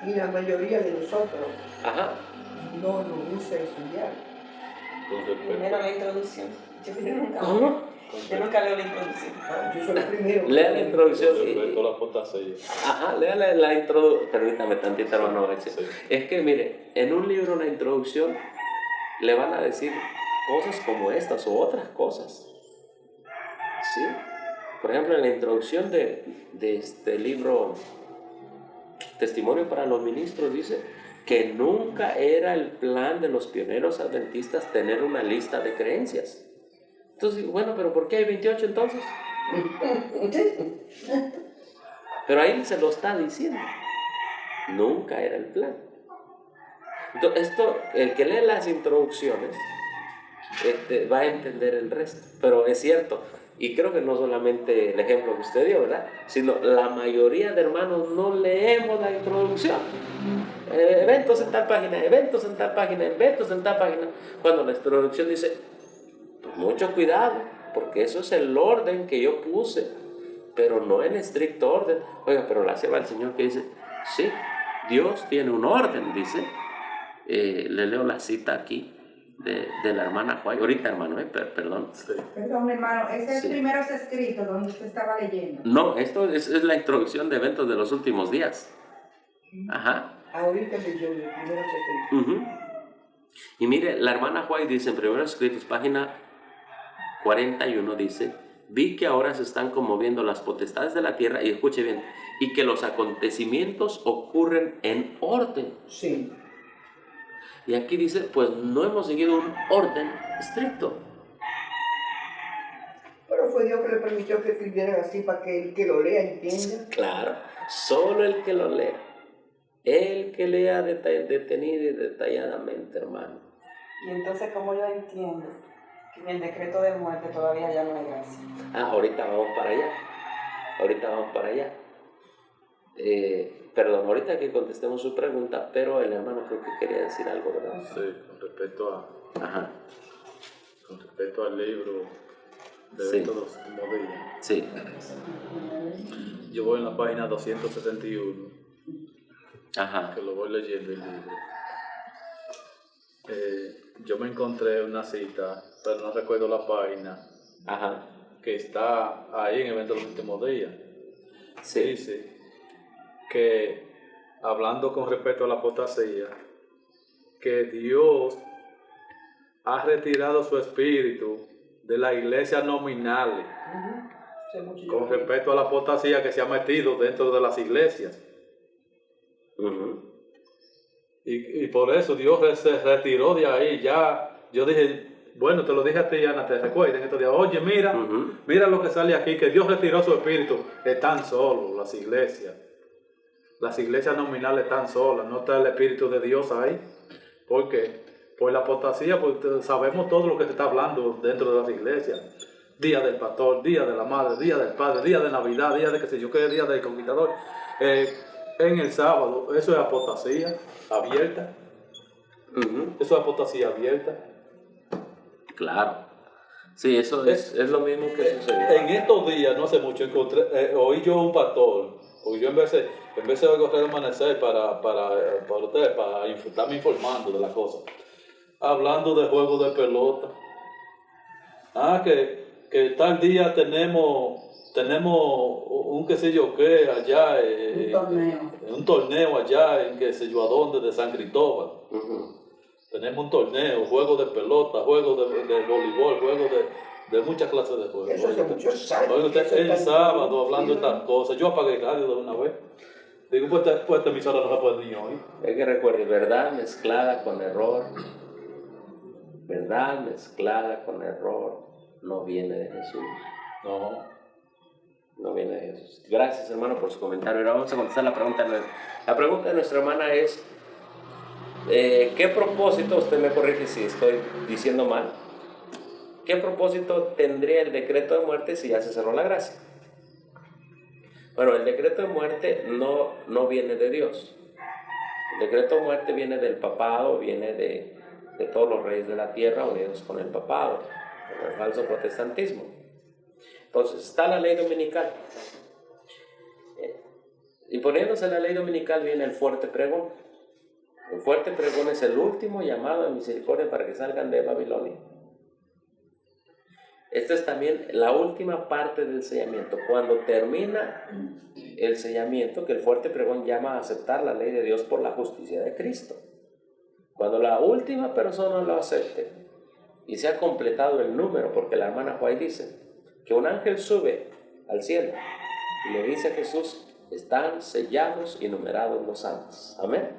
Y la mayoría de nosotros Ajá. no nos gusta estudiar. Primero la introducción. ¿Cómo? Yo nunca leo la introducción. Yo soy el primero. Lea la introducción. Respecto a la apostasía. Ajá, lea la introducción. Permítame tantito, hermano. Sí. Es que, mire, en un libro, la introducción, le van a decir cosas como estas o otras cosas. ¿Sí? Por ejemplo, en la introducción de este libro, Testimonio para los Ministros, dice que nunca era el plan de los pioneros adventistas tener una lista de creencias. Entonces, bueno, ¿pero por qué hay 28 entonces? Pero ahí se lo está diciendo. Nunca era el plan. Entonces, el que lee las introducciones va a entender el resto. Pero es cierto, y creo que no solamente el ejemplo que usted dio, ¿verdad? Sino la mayoría de hermanos no leemos la introducción. Eventos en tal página, eventos en tal página, eventos en tal página. Cuando la introducción dice, pues mucho cuidado, porque eso es el orden que yo puse, pero no en estricto orden. Oiga, pero la sierva del Señor que dice, sí, Dios tiene un orden, dice. Le leo la cita aquí de la hermana Juárez. Ahorita, hermano, perdón. Sí. Perdón, hermano, ese es Sí. el primero escrito donde usted estaba leyendo. No, esto es la introducción de eventos de los últimos días. Ajá. Ahorita leyó el primero se Ujú. Y mire, la hermana White dice en Primeros Escritos, página 41, dice, vi que ahora se están conmoviendo las potestades de la tierra, y escuche bien, y que los acontecimientos ocurren en orden. Sí. Y aquí dice, pues no hemos seguido un orden estricto. Pero fue Dios que le permitió que escribieran así para que el que lo lea entienda. Claro, solo el que lo lea. El que lea detenida y detalladamente, hermano. Y entonces, ¿cómo yo entiendo que en el decreto de muerte todavía ya no hay gracia? Ahorita vamos para allá. Ahorita vamos para allá. Perdón, ahorita que contestemos su pregunta, pero el hermano creo que quería decir algo, ¿verdad? Sí, con respecto Ajá. al libro de Sí. Eventos de los Últimos Días. Sí. Yo voy en la página 271, Ajá. que lo voy leyendo el libro. Yo me encontré una cita, pero no recuerdo la página, Ajá. que está ahí en Eventos de los Últimos Días. Sí. Dice que, hablando con respecto a la apostasía, que Dios ha retirado su espíritu de las iglesias nominales con respecto a la apostasía que se ha metido dentro de las iglesias. Ujú. Y por eso Dios se retiró de ahí. Ya yo dije, bueno, te lo dije a ti, Ana, te recuerdas en estos días, oye, mira, Ujú. mira lo que sale aquí, que Dios retiró su espíritu. Están solos las iglesias. Las iglesias nominales están solas, no está el espíritu de Dios ahí. ¿Por qué? Por la apostasía, porque sabemos todo lo que se está hablando dentro de las iglesias. Día del pastor, día de la madre, día del padre, día de Navidad, día de qué sé yo qué, día del conquistador. En el sábado, eso es apostasía abierta. Ujú. Eso es apostasía abierta. Claro. Sí, eso es lo mismo que sucedió. En estos días, no hace mucho, oí yo un pastor, porque yo empecé a correr amanecer para ustedes, para estarme informando de las cosas, hablando de juegos de pelota. Que tal día tenemos un qué sé yo qué allá, Un torneo. un torneo allá en qué sé yo a dónde, de San Cristóbal. Ujú. Tenemos un torneo, juegos de pelota, juegos de voleibol, juegos de muchas clases de juegos. Eso hace muchos años. Oye, que eso el está sábado hablando de introducido. estas cosas, yo apagué el radio de una vez. Digo, pues esta emisora no se puede ni hoy. Hay que recuerde, verdad mezclada con error. Verdad mezclada con error no viene de Jesús. No. No viene de Jesús. Gracias, hermano, por su comentario. Ahora vamos a contestar la pregunta. La pregunta de nuestra hermana es, ¿qué propósito, usted me corrige si estoy diciendo mal, qué propósito tendría el decreto de muerte si ya se cerró la gracia? Bueno, el decreto de muerte no viene de Dios. El decreto de muerte viene del papado, viene de todos los reyes de la tierra unidos con el papado, con el falso protestantismo. Entonces, está la ley dominical. Y poniéndose la ley dominical viene el fuerte pregón. El fuerte pregón es el último llamado de misericordia para que salgan de Babilonia. Esta es también la última parte del sellamiento. Cuando termina el sellamiento, que el fuerte pregón llama a aceptar la ley de Dios por la justicia de Cristo. Cuando la última persona lo acepte y se ha completado el número, porque la hermana White dice que un ángel sube al cielo y le dice a Jesús, están sellados y numerados los santos. Amén.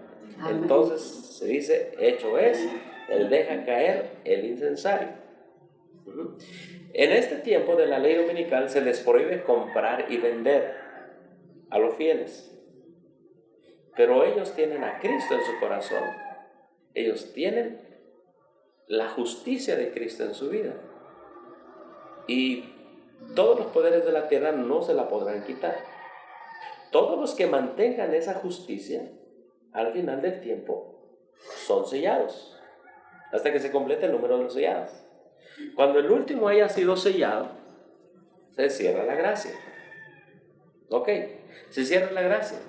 Entonces se dice, hecho es, él deja caer el incensario. En este tiempo de la ley dominical se les prohíbe comprar y vender a los fieles, pero ellos tienen a Cristo en su corazón. Ellos tienen la justicia de Cristo en su vida y todos los poderes de la tierra no se la podrán quitar. Todos los que mantengan esa justicia al final del tiempo son sellados hasta que se complete el número de los sellados. Cuando el último haya sido sellado, se cierra la gracia. Ok, se cierra la gracia.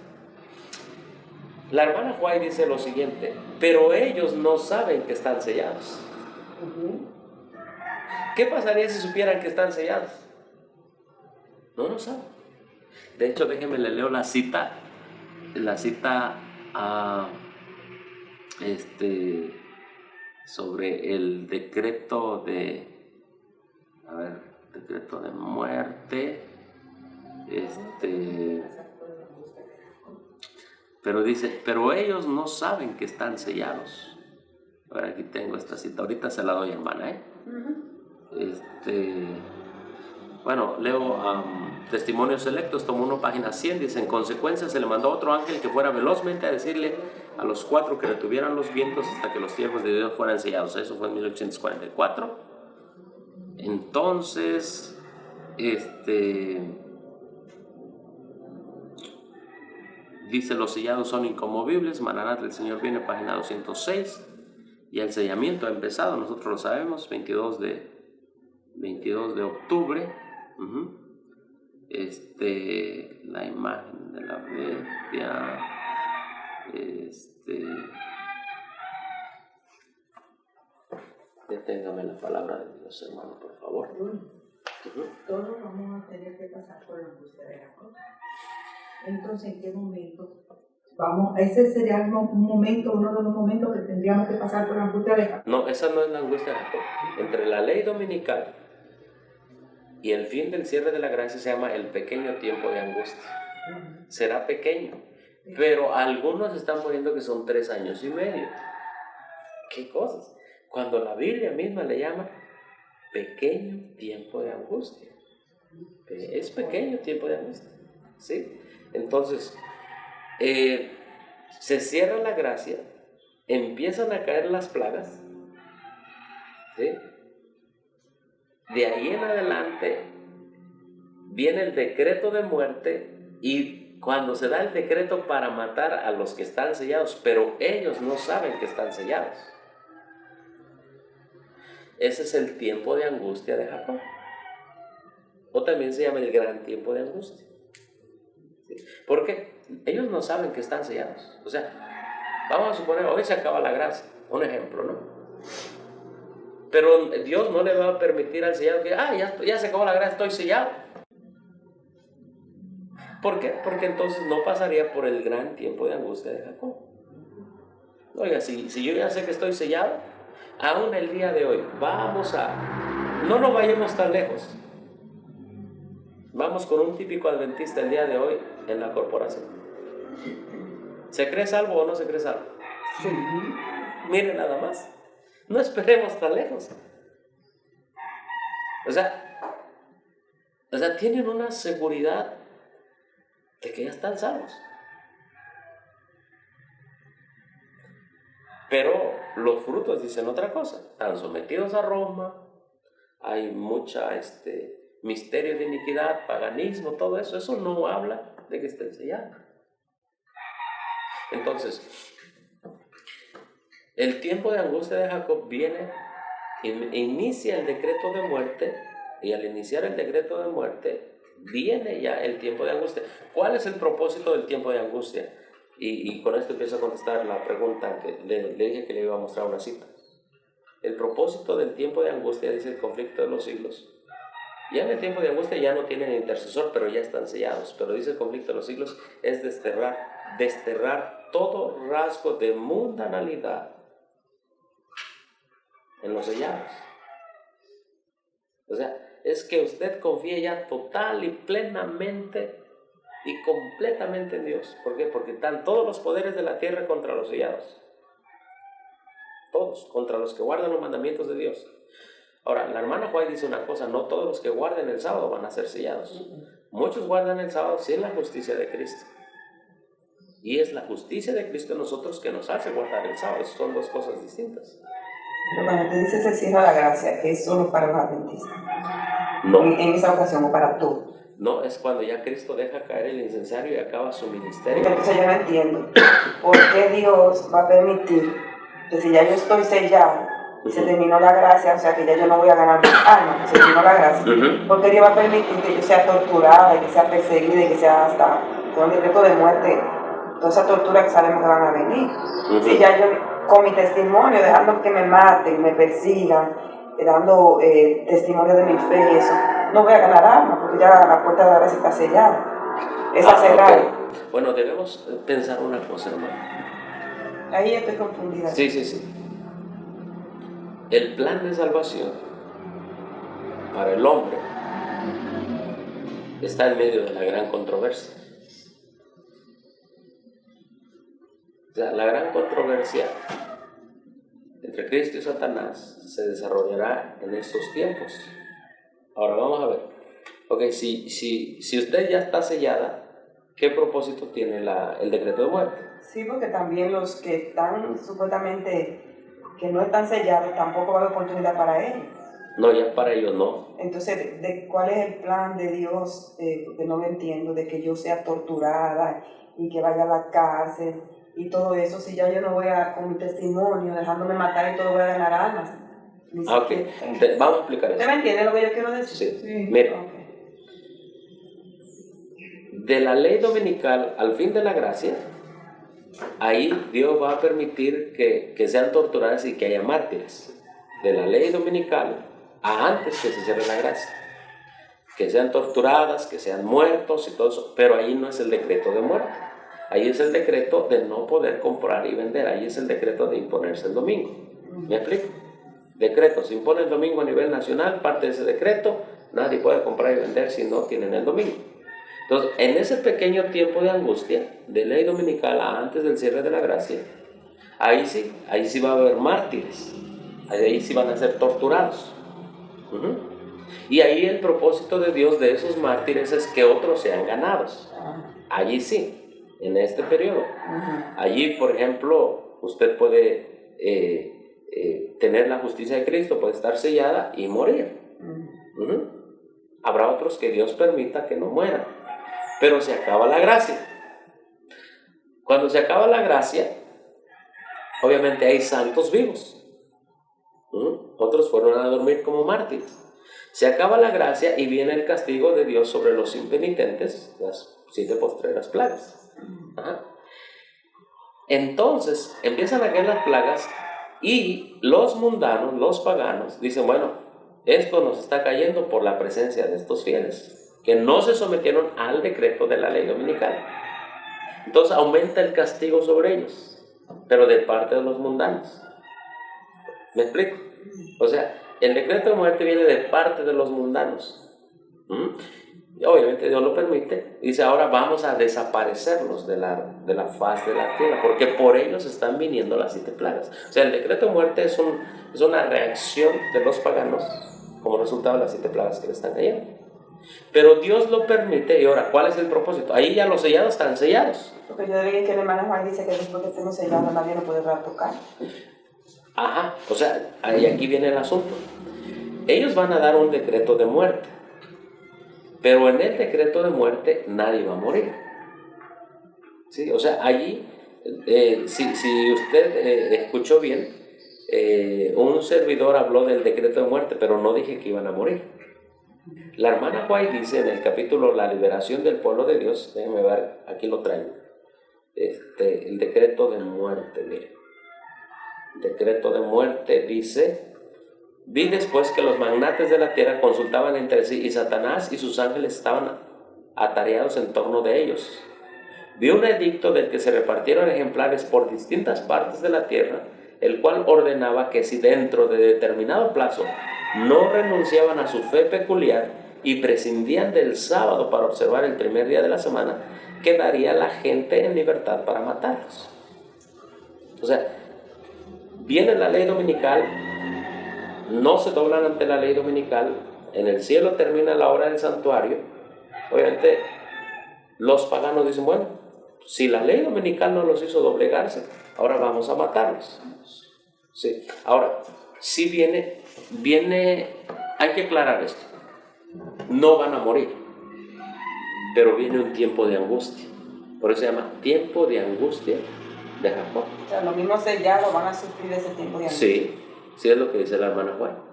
La hermana White dice lo siguiente, pero ellos no saben que están sellados. ¿Qué pasaría si supieran que están sellados? No lo saben. De hecho, déjenme le leo la cita sobre el decreto de muerte. Pero dice, pero ellos no saben que están sellados. A ver, aquí tengo esta cita, ahorita se la doy, hermana, Bueno, leo Testimonios Selectos, tomo 1, página 100, dice, en consecuencia se le mandó a otro ángel que fuera velozmente a decirle a los 4 que retuvieran los vientos hasta que los siervos de Dios fueran sellados. Eso fue en 1844. Entonces, dice, los sellados son inconmovibles, Maranat del Señor viene, página 206, y el sellamiento ha empezado, nosotros lo sabemos, 22 de octubre. La imagen de la bestia, deténgame la palabra de Dios, hermano, por favor. Todos vamos a tener que pasar por la angustia de Jacob. Entonces, ¿en qué momento? Ese sería uno de los momentos que tendríamos que pasar por la angustia de Jacob. No, esa no es la angustia de Jacob. Entre la ley dominical y el fin del cierre de la gracia se llama el pequeño tiempo de angustia. Será pequeño, pero algunos están poniendo que son 3 años y medio. ¿Qué cosas? Cuando la Biblia misma le llama pequeño tiempo de angustia. Es pequeño tiempo de angustia, ¿sí? Entonces, se cierra la gracia, empiezan a caer las plagas, ¿sí? De ahí en adelante viene el decreto de muerte, y cuando se da el decreto para matar a los que están sellados, pero ellos no saben que están sellados, ese es el tiempo de angustia de Jacob, o también se llama el gran tiempo de angustia. ¿Sí? ¿Por qué? Ellos no saben que están sellados. O sea, vamos a suponer, hoy se acaba la gracia, un ejemplo, ¿no? Pero Dios no le va a permitir al sellado que, ya se acabó la gracia, estoy sellado. ¿Por qué? Porque entonces no pasaría por el gran tiempo de angustia de Jacob. Oiga, si yo ya sé que estoy sellado, aún el día de hoy, no nos vayamos tan lejos. Vamos con un típico adventista el día de hoy en la corporación. ¿Se cree salvo o no se cree salvo? Sí. Mire nada más. No esperemos tan lejos. O sea, O sea, tienen una seguridad de que ya están salvos. Pero los frutos dicen otra cosa. Están sometidos a Roma, hay mucha misterio de iniquidad, paganismo, todo eso. Eso no habla de que estén sellados. Entonces, el tiempo de angustia de Jacob viene, inicia el decreto de muerte, y al iniciar el decreto de muerte, viene ya el tiempo de angustia. ¿Cuál es el propósito del tiempo de angustia? Y con esto empiezo a contestar la pregunta que le dije que le iba a mostrar una cita. El propósito del tiempo de angustia, dice el conflicto de los siglos. Ya en el tiempo de angustia ya no tienen intercesor, pero ya están sellados. Pero dice el conflicto de los siglos, es desterrar todo rasgo de mundanalidad en los sellados. O sea, es que usted confíe ya total y plenamente y completamente en Dios. ¿Por qué? Porque están todos los poderes de la tierra contra los sellados. Todos, contra los que guardan los mandamientos de Dios. Ahora, la hermana Juárez dice una cosa: no todos los que guarden el sábado van a ser sellados. Muchos guardan el sábado sin la justicia de Cristo. Y es la justicia de Cristo en nosotros que nos hace guardar el sábado. Son dos cosas distintas. Pero cuando te dices el cielo de la gracia, ¿es solo para los adventistas? No. En esa ocasión o para todos. No, es cuando ya Cristo deja caer el incensario y acaba su ministerio. Entonces yo no entiendo por qué Dios va a permitir que si ya yo estoy sellado y se terminó la gracia, o sea que ya yo no voy a ganar mis almas, se terminó la gracia, ¿por qué Dios va a permitir que yo sea torturada y que sea perseguida y que sea hasta con un decreto de muerte, toda esa tortura que sabemos que van a venir? Si ya yo con mi testimonio, dejando que me maten, me persigan, dando testimonio de mi fe y eso, no voy a ganar alma, porque ya la puerta de la gracia está sellada. Está cerrada. Okay. Bueno, debemos pensar una cosa, hermano. Ahí estoy confundida. Sí. El plan de salvación para el hombre está en medio de la gran controversia. O sea, la gran controversia entre Cristo y Satanás se desarrollará en estos tiempos. Ahora vamos a ver. Ok, si usted ya está sellada, ¿qué propósito tiene el decreto de muerte? Sí, porque también los que están supuestamente, que no están sellados, tampoco va a haber oportunidad para ellos. No, ya para ellos no. Entonces, ¿cuál es el plan de Dios? Porque no lo entiendo, de que yo sea torturada y que vaya a la cárcel y todo eso, si ya yo no voy con mi testimonio, dejándome matar y todo, voy a ganar almas. Ok, vamos a explicar eso. ¿Usted me entiende lo que yo quiero decir? Sí. Mira, Okay. De la ley dominical al fin de la gracia, ahí Dios va a permitir que sean torturadas y que haya mártires. De la ley dominical a antes que se cierre la gracia, que sean torturadas, que sean muertos y todo eso, pero ahí no es el decreto de muerte. Ahí es el decreto de no poder comprar y vender. Ahí es el decreto de imponerse el domingo. ¿Me explico? Decreto, se impone el domingo a nivel nacional, parte de ese decreto, nadie puede comprar y vender si no tienen el domingo. Entonces, en ese pequeño tiempo de angustia, de ley dominical a antes del cierre de la gracia, ahí sí va a haber mártires, ahí sí van a ser torturados. Y ahí el propósito de Dios de esos mártires es que otros sean ganados. Allí sí. En este periodo. Allí, por ejemplo, usted puede tener la justicia de Cristo, puede estar sellada y morir. Habrá otros que Dios permita que no mueran, pero se acaba la gracia. Cuando se acaba la gracia, obviamente hay santos vivos. Otros fueron a dormir como mártires. Se acaba la gracia y viene el castigo de Dios sobre los impenitentes, las 7 postreras plagas. Entonces empiezan a caer las plagas y los mundanos, los paganos, dicen: bueno, esto nos está cayendo por la presencia de estos fieles que no se sometieron al decreto de la ley dominical. Entonces aumenta el castigo sobre ellos, pero de parte de los mundanos. ¿Me explico? O sea, el decreto de muerte viene de parte de los mundanos. Y obviamente Dios lo permite. Dice: ahora vamos a desaparecerlos de la faz de la tierra, porque por ellos están viniendo las 7 plagas. O sea, el decreto de muerte es una reacción de los paganos como resultado de las 7 plagas que le están cayendo. Pero Dios lo permite. Y ahora, ¿cuál es el propósito? Ahí ya los sellados están sellados. Porque yo leí que el hermano Juan dice que después que estemos sellados nadie lo podrá tocar. Ajá, o sea, ahí aquí viene el asunto. Ellos van a dar un decreto de muerte, pero en el decreto de muerte nadie va a morir. ¿Sí? O sea, allí, si usted escuchó bien, un servidor habló del decreto de muerte, pero no dije que iban a morir. La hermana White dice en el capítulo La liberación del pueblo de Dios, déjenme ver, aquí lo traigo, el decreto de muerte, miren. Decreto de muerte dice: vi después que los magnates de la tierra consultaban entre sí y Satanás y sus ángeles estaban atareados en torno de ellos. Vi un edicto del que se repartieron ejemplares por distintas partes de la tierra, el cual ordenaba que si dentro de determinado plazo no renunciaban a su fe peculiar y prescindían del sábado para observar el primer día de la semana, quedaría la gente en libertad para matarlos. O sea, viene la ley dominical, no se doblan ante la ley dominical, en el cielo termina la hora del santuario. Obviamente los paganos dicen, bueno, si la ley dominical no los hizo doblegarse, ahora vamos a matarlos. Sí. Ahora, si viene, hay que aclarar esto, no van a morir, pero viene un tiempo de angustia, por eso se llama tiempo de angustia de Jacob. O sea, los mismos sellados van a sufrir ese tiempo de angustia. Sí, sí es lo que dice la hermana Juan.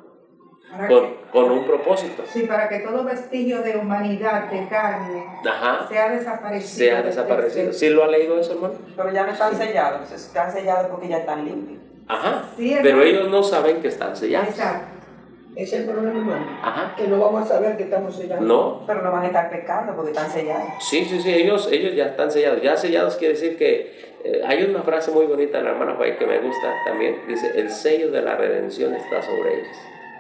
Para Con un propósito. Sí, para que todo vestigio de humanidad, de carne, Ajá. sea desaparecido. Sea desaparecido. ¿Sí lo ha leído eso, hermano? Pero ya no están sellados, están sellados porque ya están limpios. Ajá. Sí, pero hermano. ellos no saben que están sellados. Exacto. Ese es el problema, hermano. Ajá. Que no vamos a saber que estamos sellando. No. Pero no van a estar pecando porque están sellados. Sí, ellos ya están sellados. Ya sellados quiere decir que hay una frase muy bonita de la hermana Juan que me gusta también. Dice, el sello de la redención está sobre ellos.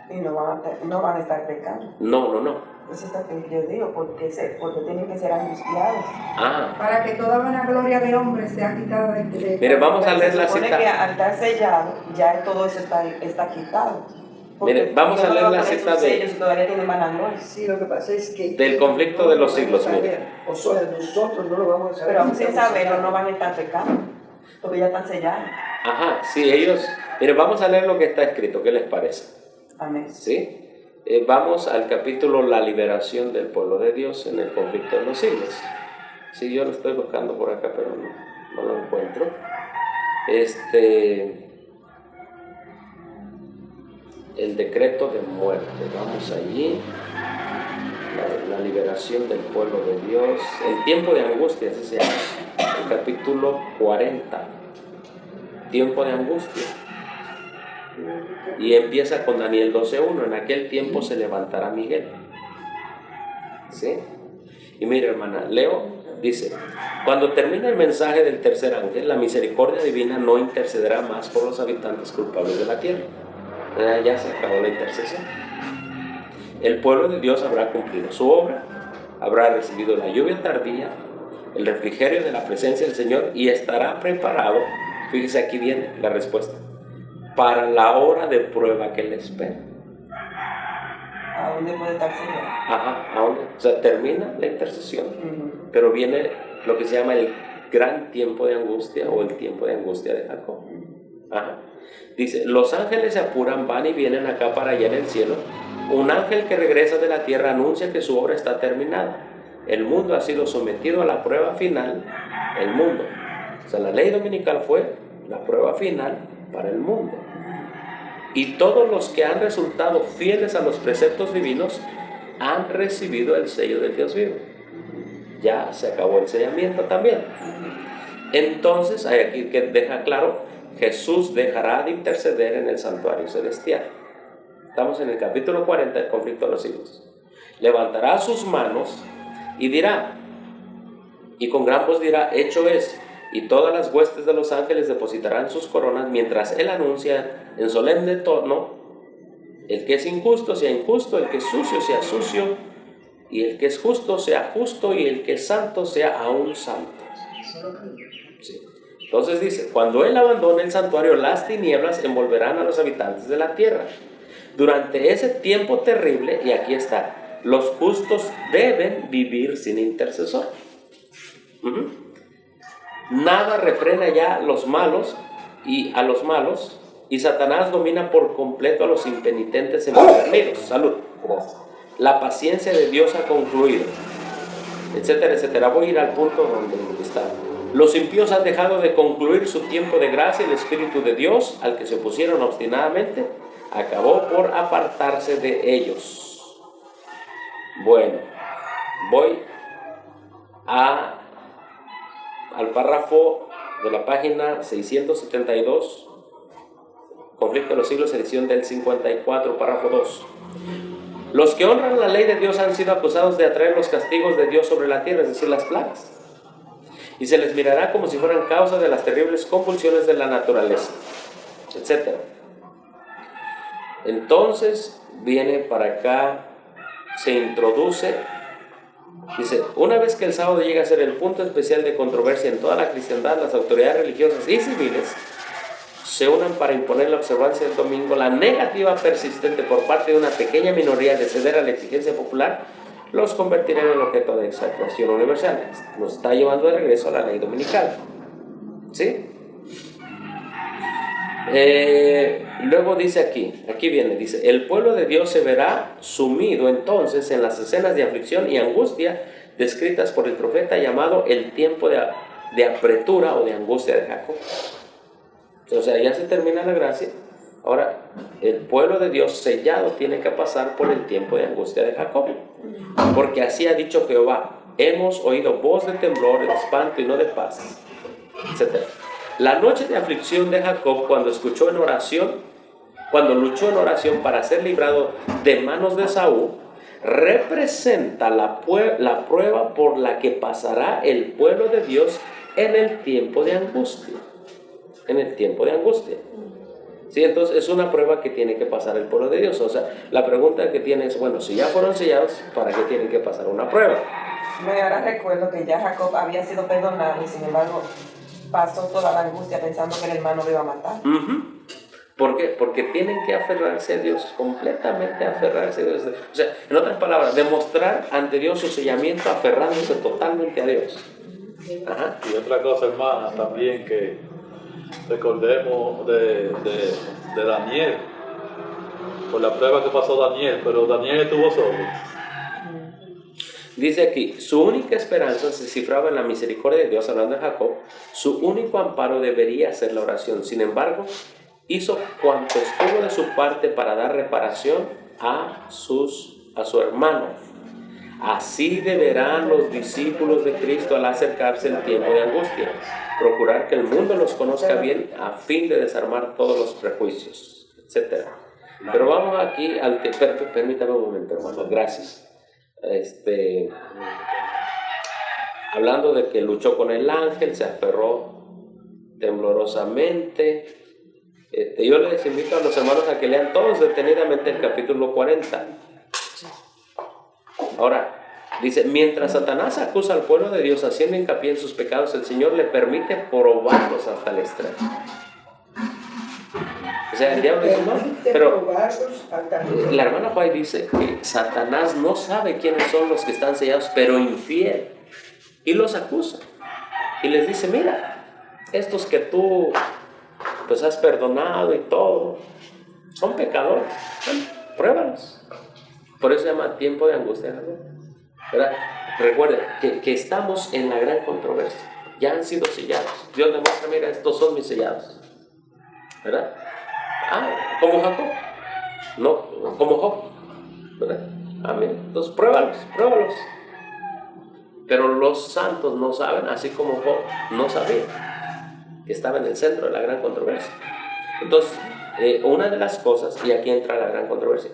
Y no van a estar pecando. No. Eso es lo que yo digo, porque tienen que ser angustiados. Ah. Para que toda buenagloria de hombre sea quitada de Mire, vamos a leer la Se supone cita. que al estar sellado, ya todo eso está quitado. Mire, vamos a leer la cita de... Ellos todavía tienen vanagloria. Sí, lo que pasa es que... Del conflicto de los siglos, mire. O sea, nosotros no lo vamos a saber. Pero aún sin saberlo no van a estar pecando, porque ya están sellados. Ajá, sí, ellos... Mire, vamos a leer lo que está escrito. ¿Qué les parece? Amén. ¿Sí? Vamos al capítulo La liberación del pueblo de Dios en el conflicto de los siglos. Sí, yo lo estoy buscando por acá, pero no lo encuentro. El decreto de muerte. Vamos allí. La liberación del pueblo de Dios. El tiempo de angustia, así se llama. El capítulo 40. Tiempo de angustia. Y empieza con Daniel 12:1. En aquel tiempo se levantará Miguel. ¿Sí? Y mira, hermana, leo, dice: cuando termine el mensaje del tercer ángel, la misericordia divina no intercederá más por los habitantes culpables de la tierra. Ya se acabó la intercesión. El pueblo de Dios habrá cumplido su obra, habrá recibido la lluvia tardía, el refrigerio de la presencia del Señor, y estará preparado, fíjese aquí viene la respuesta, para la hora de prueba que le espera. ¿A dónde puede estar sellado? Ajá, ¿a dónde? O sea, termina la intercesión, pero viene lo que se llama el gran tiempo de angustia o el tiempo de angustia de Jacob. Ajá. Dice, los ángeles se apuran, van y vienen acá para allá en el cielo. Un ángel que regresa de la tierra anuncia que su obra está terminada. El mundo ha sido sometido a la prueba final. El mundo. O sea, la ley dominical fue la prueba final para el mundo. Y todos los que han resultado fieles a los preceptos divinos han recibido el sello del Dios vivo. Ya se acabó el sellamiento también. Entonces, hay aquí que deja claro, Jesús dejará de interceder en el santuario celestial. Estamos en el capítulo 40 del conflicto de los siglos. Levantará sus manos y dirá, y con gran voz dirá, hecho es. Y todas las huestes de los ángeles depositarán sus coronas mientras él anuncia en solemne tono, el que es injusto sea injusto, el que es sucio sea sucio, y el que es justo sea justo, y el que es santo sea aún santo. Sí. Entonces dice, cuando él abandone el santuario, las tinieblas envolverán a los habitantes de la tierra. Durante ese tiempo terrible, y aquí está, los justos deben vivir sin intercesor. Nada refrena ya a los malos, y Satanás domina por completo a los impenitentes empedernidos. Salud. La paciencia de Dios ha concluido, etcétera, etcétera. Voy a ir al punto donde está. Los impíos han dejado de concluir su tiempo de gracia y el Espíritu de Dios, al que se opusieron obstinadamente, acabó por apartarse de ellos. Bueno, voy al párrafo de la página 672, Conflicto de los Siglos, edición del 54, párrafo 2. Los que honran la ley de Dios han sido acusados de atraer los castigos de Dios sobre la tierra, es decir, las plagas, y se les mirará como si fueran causa de las terribles convulsiones de la naturaleza, etc. Entonces viene para acá, se introduce, dice: una vez que el sábado llega a ser el punto especial de controversia en toda la cristiandad, las autoridades religiosas y civiles se unan para imponer la observancia del domingo. La negativa persistente por parte de una pequeña minoría de ceder a la exigencia popular los convertirá en el objeto de exaltación universal. Nos está llevando de regreso a la ley dominical, ¿sí? Luego dice aquí viene, dice: el pueblo de Dios se verá sumido entonces en las escenas de aflicción y angustia descritas por el profeta, llamado el tiempo de apretura o de angustia de Jacob. O sea, ya se termina la gracia. Ahora, el pueblo de Dios sellado tiene que pasar por el tiempo de angustia de Jacob, porque así ha dicho Jehová: hemos oído voz de temblor, de espanto y no de paz, etc. La noche de aflicción de Jacob, cuando luchó en oración para ser librado de manos de Saúl, representa la prueba por la que pasará el pueblo de Dios en el tiempo de angustia. En el tiempo de angustia. Sí, entonces es una prueba que tiene que pasar el pueblo de Dios. O sea, la pregunta que tiene es: bueno, si ya fueron sellados, ¿para qué tienen que pasar una prueba? Ahora recuerdo que ya Jacob había sido perdonado y sin embargo pasó toda la angustia pensando que el hermano lo iba a matar. ¿Por qué? Porque tienen que aferrarse a Dios, completamente aferrarse a Dios. O sea, en otras palabras, demostrar ante Dios su sellamiento aferrándose totalmente a Dios. Ajá. Y otra cosa, hermana, también que recordemos de Daniel, por la prueba que pasó Daniel, pero Daniel estuvo solo. Dice aquí: su única esperanza se cifraba en la misericordia de Dios, hablando de Jacob. Su único amparo debería ser la oración. Sin embargo, hizo cuanto estuvo de su parte para dar reparación a su hermano. Así deberán los discípulos de Cristo, al acercarse el tiempo de angustia, procurar que el mundo los conozca bien a fin de desarmar todos los prejuicios, etc. Pero vamos aquí permítame un momento, hermano, gracias. Hablando de que luchó con el ángel, se aferró temblorosamente. Yo les invito a los hermanos a que lean todos detenidamente el capítulo 40. Ahora, dice: mientras Satanás acusa al pueblo de Dios haciendo hincapié en sus pecados, el Señor le permite probarlos hasta el extremo. O sea, el diablo dice: no, pero la hermana Juay dice que Satanás no sabe quiénes son los que están sellados, pero infiel, y los acusa y les dice: mira, estos que tú pues has perdonado y todo, son pecadores, bueno, pruébalos. Por eso se llama tiempo de angustia, ¿verdad? Recuerden que estamos en la gran controversia. Ya han sido sellados. Dios demuestra: mira, estos son mis sellados, ¿verdad? Como Jacob, no como Job, ¿verdad? Amén. Entonces pruébalos. Pero los santos no saben, así como Job no sabía que estaba en el centro de la gran controversia. Entonces, una de las cosas, y aquí entra la gran controversia,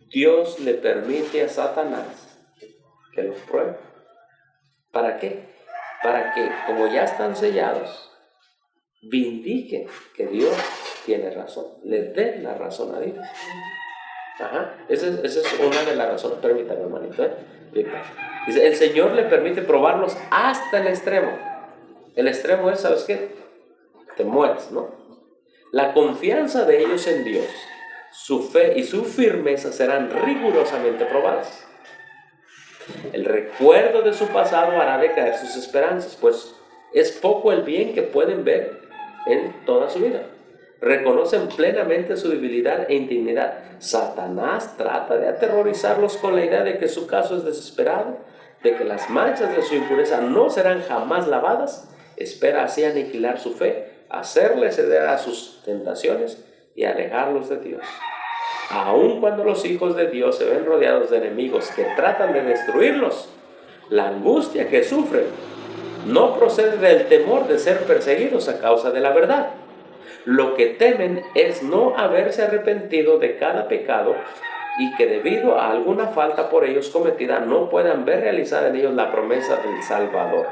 Dios le permite a Satanás que los pruebe. ¿Para qué? Para que, como ya están sellados, vindiquen que Dios tiene razón, le den la razón a Dios. Esa es una de las razones. Permítame, hermanito. Dice: el Señor le permite probarlos hasta el extremo. El extremo es, ¿sabes qué? Te mueres, ¿no? La confianza de ellos en Dios, su fe y su firmeza serán rigurosamente probadas. El recuerdo de su pasado hará decaer sus esperanzas, pues es poco el bien que pueden ver en toda su vida. Reconocen plenamente su debilidad e indignidad. Satanás trata de aterrorizarlos con la idea de que su caso es desesperado, de que las manchas de su impureza no serán jamás lavadas. Espera así aniquilar su fe, hacerles ceder a sus tentaciones y alejarlos de Dios. Aun cuando los hijos de Dios se ven rodeados de enemigos que tratan de destruirlos, la angustia que sufren no procede del temor de ser perseguidos a causa de la verdad. Lo que temen es no haberse arrepentido de cada pecado y que debido a alguna falta por ellos cometida no puedan ver realizada en ellos la promesa del Salvador.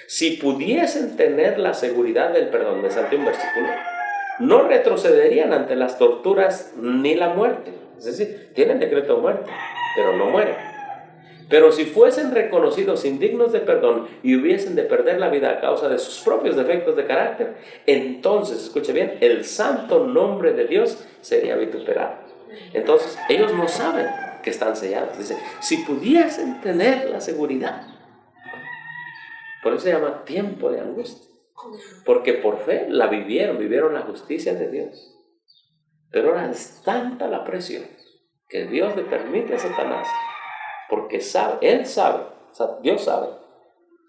Si pudiesen tener la seguridad del perdón, me salté un versículo, no retrocederían ante las torturas ni la muerte. Es decir, tienen decreto de muerte, pero no mueren. Pero si fuesen reconocidos indignos de perdón y hubiesen de perder la vida a causa de sus propios defectos de carácter, entonces, escuche bien, el santo nombre de Dios sería vituperado. Entonces, ellos no saben que están sellados. Dice, si pudiesen tener la seguridad. Por eso se llama tiempo de angustia. Porque por fe la vivieron la justicia de Dios. Pero ahora es tanta la presión que Dios le permite a Satanás, porque Dios sabe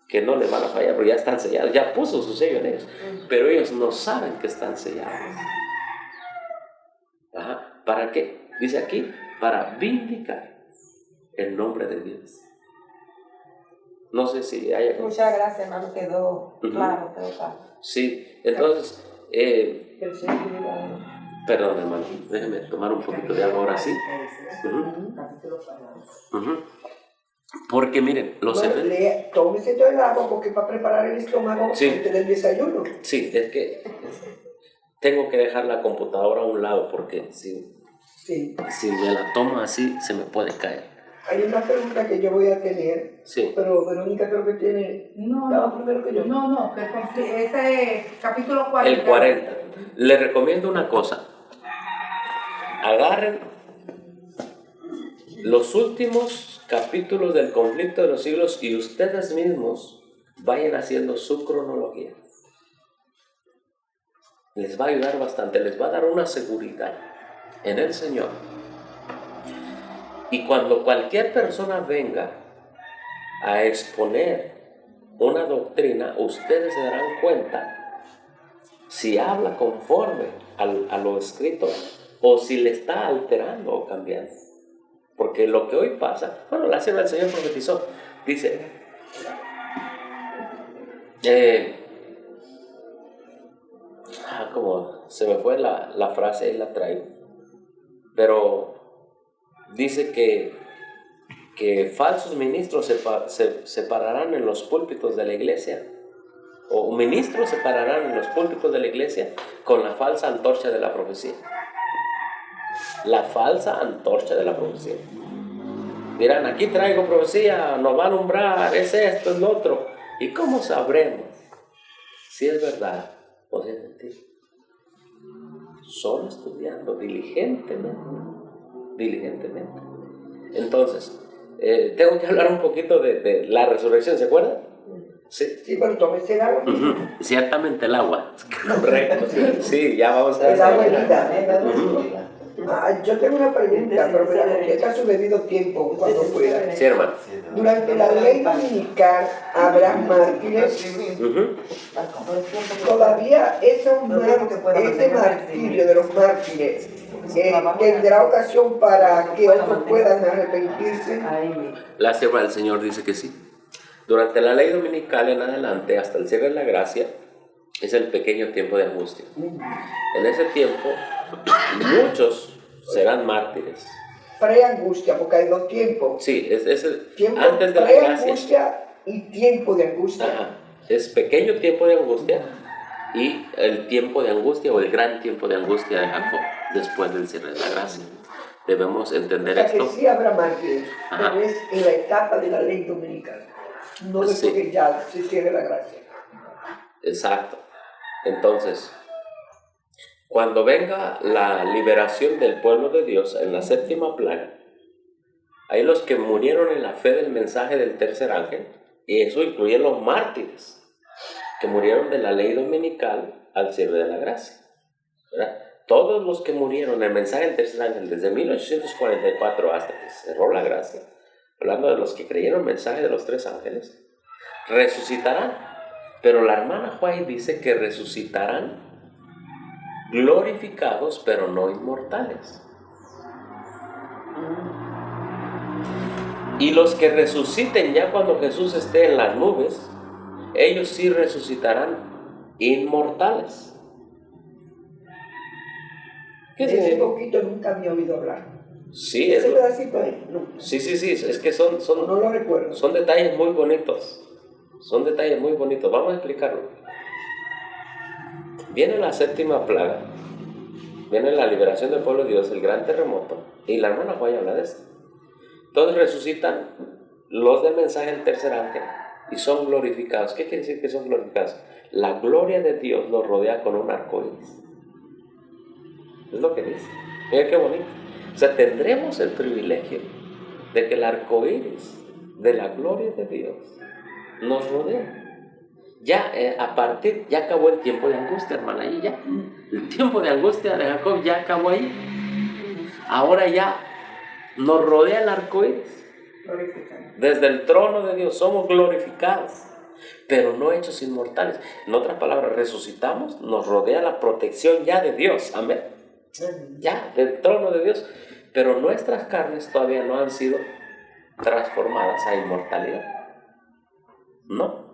que no le van a fallar, pero ya están sellados, ya puso su sello en ellos, pero ellos no saben que están sellados. ¿Para qué? Dice aquí, para vindicar el nombre de Dios. No sé si hay... Muchas gracias, hermano, quedó claro, quedó claro. Sí, entonces, perdón, hermano, déjeme tomar un poquito de agua ahora sí. Porque miren, tómese todo el agua porque para preparar el estómago antes del desayuno. Sí, es que tengo que dejar la computadora a un lado porque si me la tomo así se me puede caer. Hay una pregunta que yo voy a tener, pero Verónica creo que tiene... primero que yo. No, ese es capítulo 40. El 40. Le recomiendo una cosa. Agarren los últimos capítulos del conflicto de los siglos y ustedes mismos vayan haciendo su cronología. Les va a ayudar bastante, les va a dar una seguridad en el Señor. Y cuando cualquier persona venga a exponer una doctrina, ustedes se darán cuenta si habla conforme a lo escrito o si le está alterando o cambiando. Porque lo que hoy pasa, la sierva del Señor profetizó, dice, como se me fue la frase, ahí la traigo, pero dice que falsos ministros se pararán en los púlpitos de la iglesia, o ministros se pararán en los púlpitos de la iglesia con la falsa antorcha de la profecía. La falsa antorcha de la profecía. Dirán, aquí traigo profecía, nos va a alumbrar, es esto, es lo otro. ¿Y cómo sabremos si es verdad o si es mentira? Solo estudiando diligentemente. Entonces, tengo que hablar un poquito de la resurrección, ¿se acuerdan? Sí, pero tómese el agua. Ciertamente el agua, correcto. Sí, ya vamos a ver. El agua herida. Yo tengo una pregunta, pero ¿qué ha sucedido tiempo cuando pueda? Sí, hermano. Durante la ley dominical habrá mártires. Todavía ese martirio de los mártires tendrá ocasión para que otros puedan arrepentirse. La sierva del Señor dice que sí. Durante la ley dominical en adelante, hasta el cierre de la gracia, es el pequeño tiempo de angustia. En ese tiempo, muchos serán mártires. Pre-angustia, porque hay dos tiempos. Sí, es el tiempo antes de la gracia. Pre-angustia y tiempo de angustia. Ajá. Es pequeño tiempo de angustia y el tiempo de angustia o el gran tiempo de angustia de Jacob después del cierre de la gracia. Debemos entender esto. Que sí habrá mártires, pero es en la etapa de la ley dominical, no después que ya se cierre la gracia. Exacto. Entonces, cuando venga la liberación del pueblo de Dios en la séptima plaga, hay los que murieron en la fe del mensaje del tercer ángel, y eso incluye los mártires, que murieron de la ley dominical al siervo de la gracia, ¿verdad? Todos los que murieron en el mensaje del tercer ángel desde 1844 hasta que cerró la gracia, hablando de los que creyeron el mensaje de los tres ángeles, resucitarán. Pero la hermana White dice que resucitarán glorificados, pero no inmortales. Y los que resuciten ya cuando Jesús esté en las nubes, ellos sí resucitarán inmortales. ¿Qué De ese significa? poquito nunca había oído hablar. Sí, Ese pedacito ahí, no. sí, es que son No lo recuerdo. son detalles muy bonitos. Son detalles muy bonitos. Vamos a explicarlo. Viene la séptima plaga, viene la liberación del pueblo de Dios, el gran terremoto, y la hermana Juan habla de esto. Entonces resucitan los del mensaje del tercer ángel y son glorificados. ¿Qué quiere decir que son glorificados? La gloria de Dios los rodea con un arco iris. Es lo que dice. Mira qué bonito. O sea, tendremos el privilegio de que el arco iris de la gloria de Dios nos rodea. Ya ya acabó el tiempo de angustia, hermana, y ya el tiempo de angustia de Jacob ya acabó ahí. Ahora ya nos rodea el arco iris. Desde el trono de Dios somos glorificados, pero no hechos inmortales. En otras palabras, resucitamos, nos rodea la protección ya de Dios, amén. Ya, del trono de Dios, pero nuestras carnes todavía no han sido transformadas a inmortalidad. No.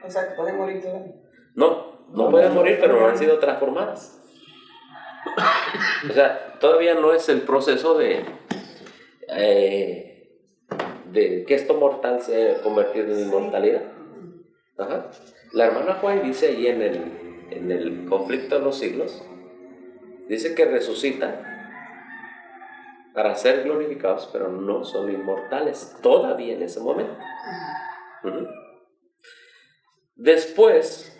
O sea, que pueden morir todavía. No pueden morir, pero no han sido transformadas. O sea, todavía no es el proceso de que esto mortal se ha convertido en inmortalidad. Ajá. La hermana Juan dice ahí en el conflicto de los siglos, dice que resucitan para ser glorificados, pero no son inmortales todavía en ese momento. Uh-huh. Después,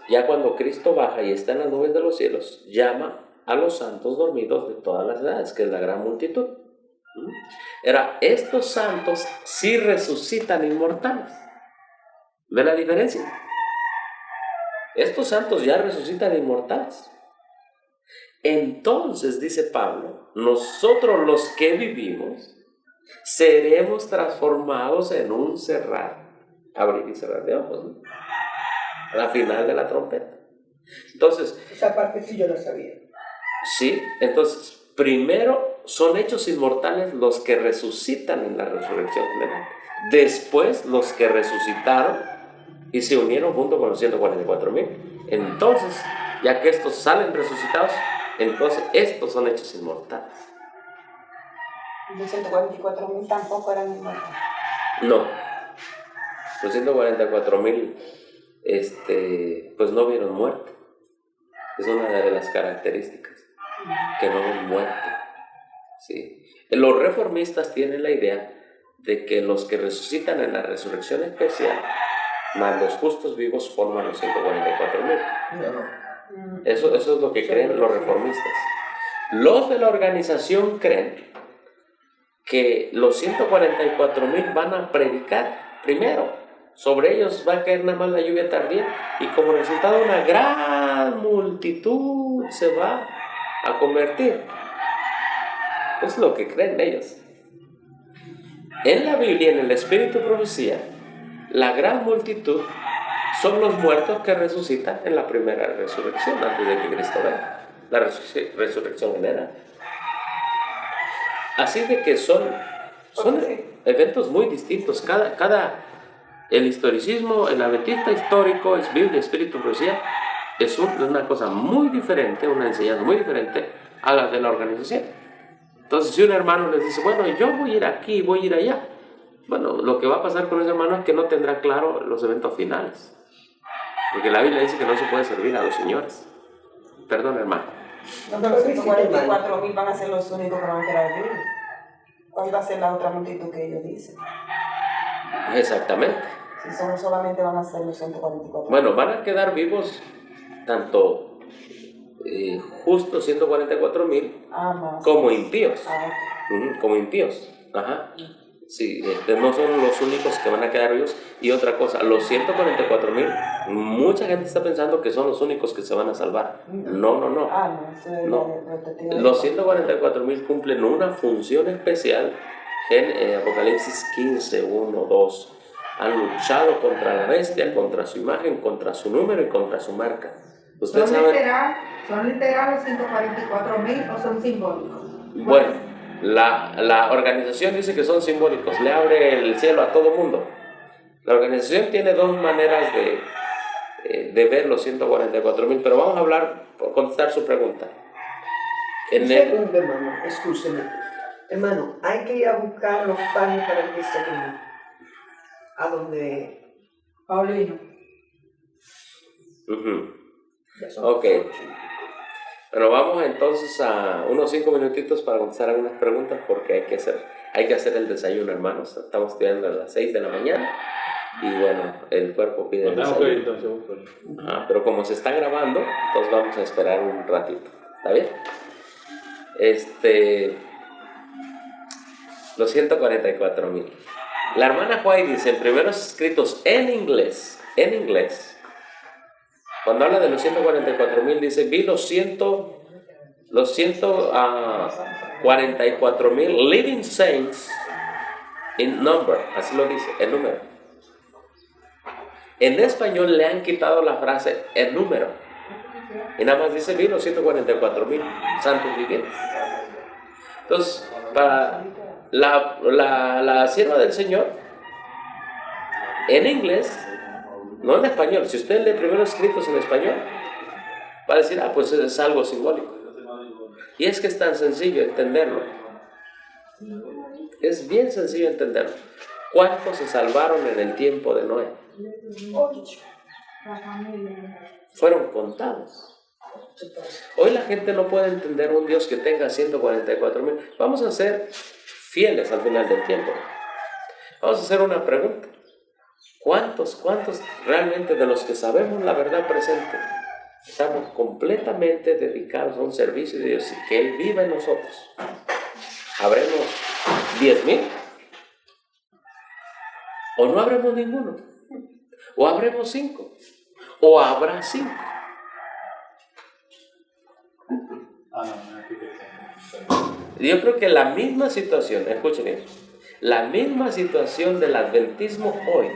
ya cuando Cristo baja y está en las nubes de los cielos, llama a los santos dormidos de todas las edades, que es la gran multitud. Estos santos sí resucitan inmortales. ¿Ve la diferencia? Estos santos ya resucitan inmortales. Entonces, dice Pablo, nosotros los que vivimos seremos transformados en un abrir y cerrar de ojos, ¿no? A la final de la trompeta. Entonces, esa parte sí yo la sabía. Sí, entonces, primero son hechos inmortales los que resucitan en la resurrección general. Después, los que resucitaron y se unieron junto con los 144,000. Entonces, ya que estos salen resucitados, entonces estos son hechos inmortales. Los 144,000 tampoco eran inmortales. No. Los 144,000 pues no vieron muerte. Es una de las características, que no ven muerte. ¿Sí? Los reformistas tienen la idea de que los que resucitan en la resurrección especial, más los justos vivos, forman los 144,000. Eso es lo que creen los reformistas. Los de la organización creen que los 144,000 van a predicar primero. Sobre ellos va a caer nada más la lluvia tardía y como resultado una gran multitud se va a convertir. Es lo que creen ellos. En la Biblia, en el Espíritu de Profecía, la gran multitud son los muertos que resucitan en la primera resurrección antes de que Cristo venga, la resurrección general. Así de que son eventos muy distintos. El historicismo, el adventista histórico, es Biblia, Espíritu, Profecía, es una cosa muy diferente, una enseñanza muy diferente a la de la organización. Entonces, si un hermano les dice, bueno, yo voy a ir aquí, voy a ir allá, bueno, lo que va a pasar con ese hermano es que no tendrá claro los eventos finales. Porque la Biblia dice que no se puede servir a los señores. Perdón, hermano. No, los 144,000 van a ser los únicos que van a quedar vivos. ¿Cuál va a ser la otra multitud que ellos dicen? Exactamente. Si solamente van a ser los 144,000. Bueno, van a quedar vivos tanto justos 144,000 Más. como impíos. Ok. Como impíos. Ajá. Sí, no son los únicos que van a quedar vivos. Y otra cosa, los 144,000, mucha gente está pensando que son los únicos que se van a salvar. No. No, eso es No. la perspectiva de Los Dios. 144,000 cumplen una función especial en Apocalipsis 15, 1, 2. Han luchado contra la bestia, contra su imagen, contra su número y contra su marca. Ustedes ¿Son saben. literal los 144,000 o son simbólicos? Bueno, la organización dice que son simbólicos, le abre el cielo a todo mundo. La organización tiene dos maneras de ver los 144,000, pero vamos a hablar, contestar su pregunta. Un segundo, hermano, escúcheme. Hermano, hay que ir a buscar los panes para el desayuno. ¿A dónde? Paulino. Ya son Ok. 8. Bueno, vamos entonces a unos 5 minutitos para contestar algunas preguntas porque hay que hacer el desayuno, hermanos. Estamos estudiando a las 6 de la mañana y bueno, el cuerpo pide el Tengo que ir desayuno. entonces. Pero como se está grabando, entonces vamos a esperar un ratito. ¿Está bien? Los 144,000. La hermana White dice en primeros escritos en inglés, cuando habla de los 144,000 dice, vi los 144,000 living saints in number, así lo dice, el número. En español le han quitado la frase el número y nada más dice vi los 144,000 santos vivientes. Entonces, para la sierva del Señor, en inglés, no en español, si usted lee primeros escritos en español, va a decir, pues es algo simbólico. Y es que es tan sencillo entenderlo. Es bien sencillo entenderlo. ¿Cuántos se salvaron en el tiempo de Noé? 8. Fueron contados. Hoy la gente no puede entender un Dios que tenga 144,000. Vamos a ser fieles al final del tiempo. Vamos a hacer una pregunta. ¿Cuántos realmente de los que sabemos la verdad presente estamos completamente dedicados a un servicio de Dios y que Él viva en nosotros? ¿Habremos 10,000? ¿O no habremos ninguno? ¿O habremos 5? ¿O habrá 5? Yo creo que la misma situación, escuchen bien, la misma situación del adventismo hoy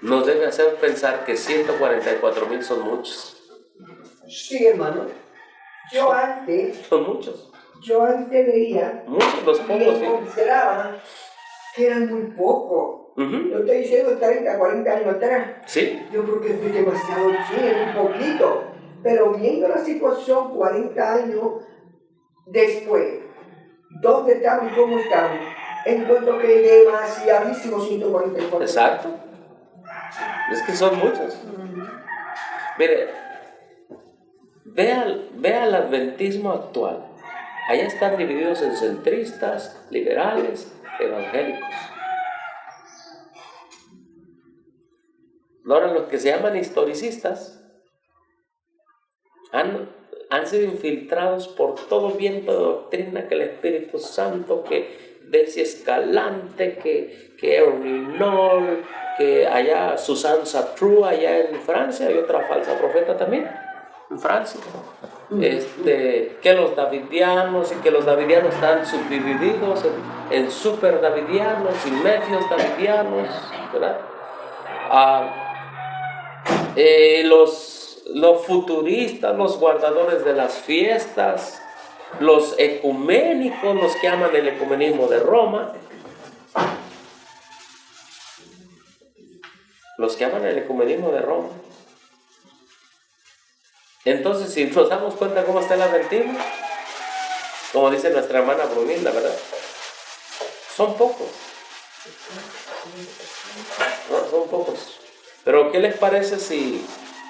nos debe hacer pensar que 144,000 son muchos. Sí, hermano. Son muchos. Yo antes veía Muchos los y pocos. ¿Sí? consideraba que eran muy pocos. Yo estoy diciendo 30, 40 años atrás. Sí. Yo creo que es demasiado chido, un poquito. Pero viendo la situación 40 años después, ¿dónde estamos y cómo estamos? Encuentro que es demasiadísimo 144. Exacto. Es que son muchos. Mire, vea el adventismo actual. Allá están divididos en centristas, liberales, evangélicos. Ahora los que se llaman historicistas han sido infiltrados por todo viento de doctrina, que el Espíritu Santo, que Desi Escalante, que Ernie Knoll, que allá Susan Satrou, allá en Francia, hay otra falsa profeta también, en Francia. Que los davidianos, y que los davidianos están subdivididos en super davidianos y medios davidianos, ¿verdad? Los futuristas, los guardadores de las fiestas, los ecuménicos, los que aman el ecumenismo de Roma, Entonces, si nos damos cuenta cómo está el adventismo, como dice nuestra hermana Brunilda, ¿verdad? Son pocos. No, son pocos. Pero, ¿qué les parece si...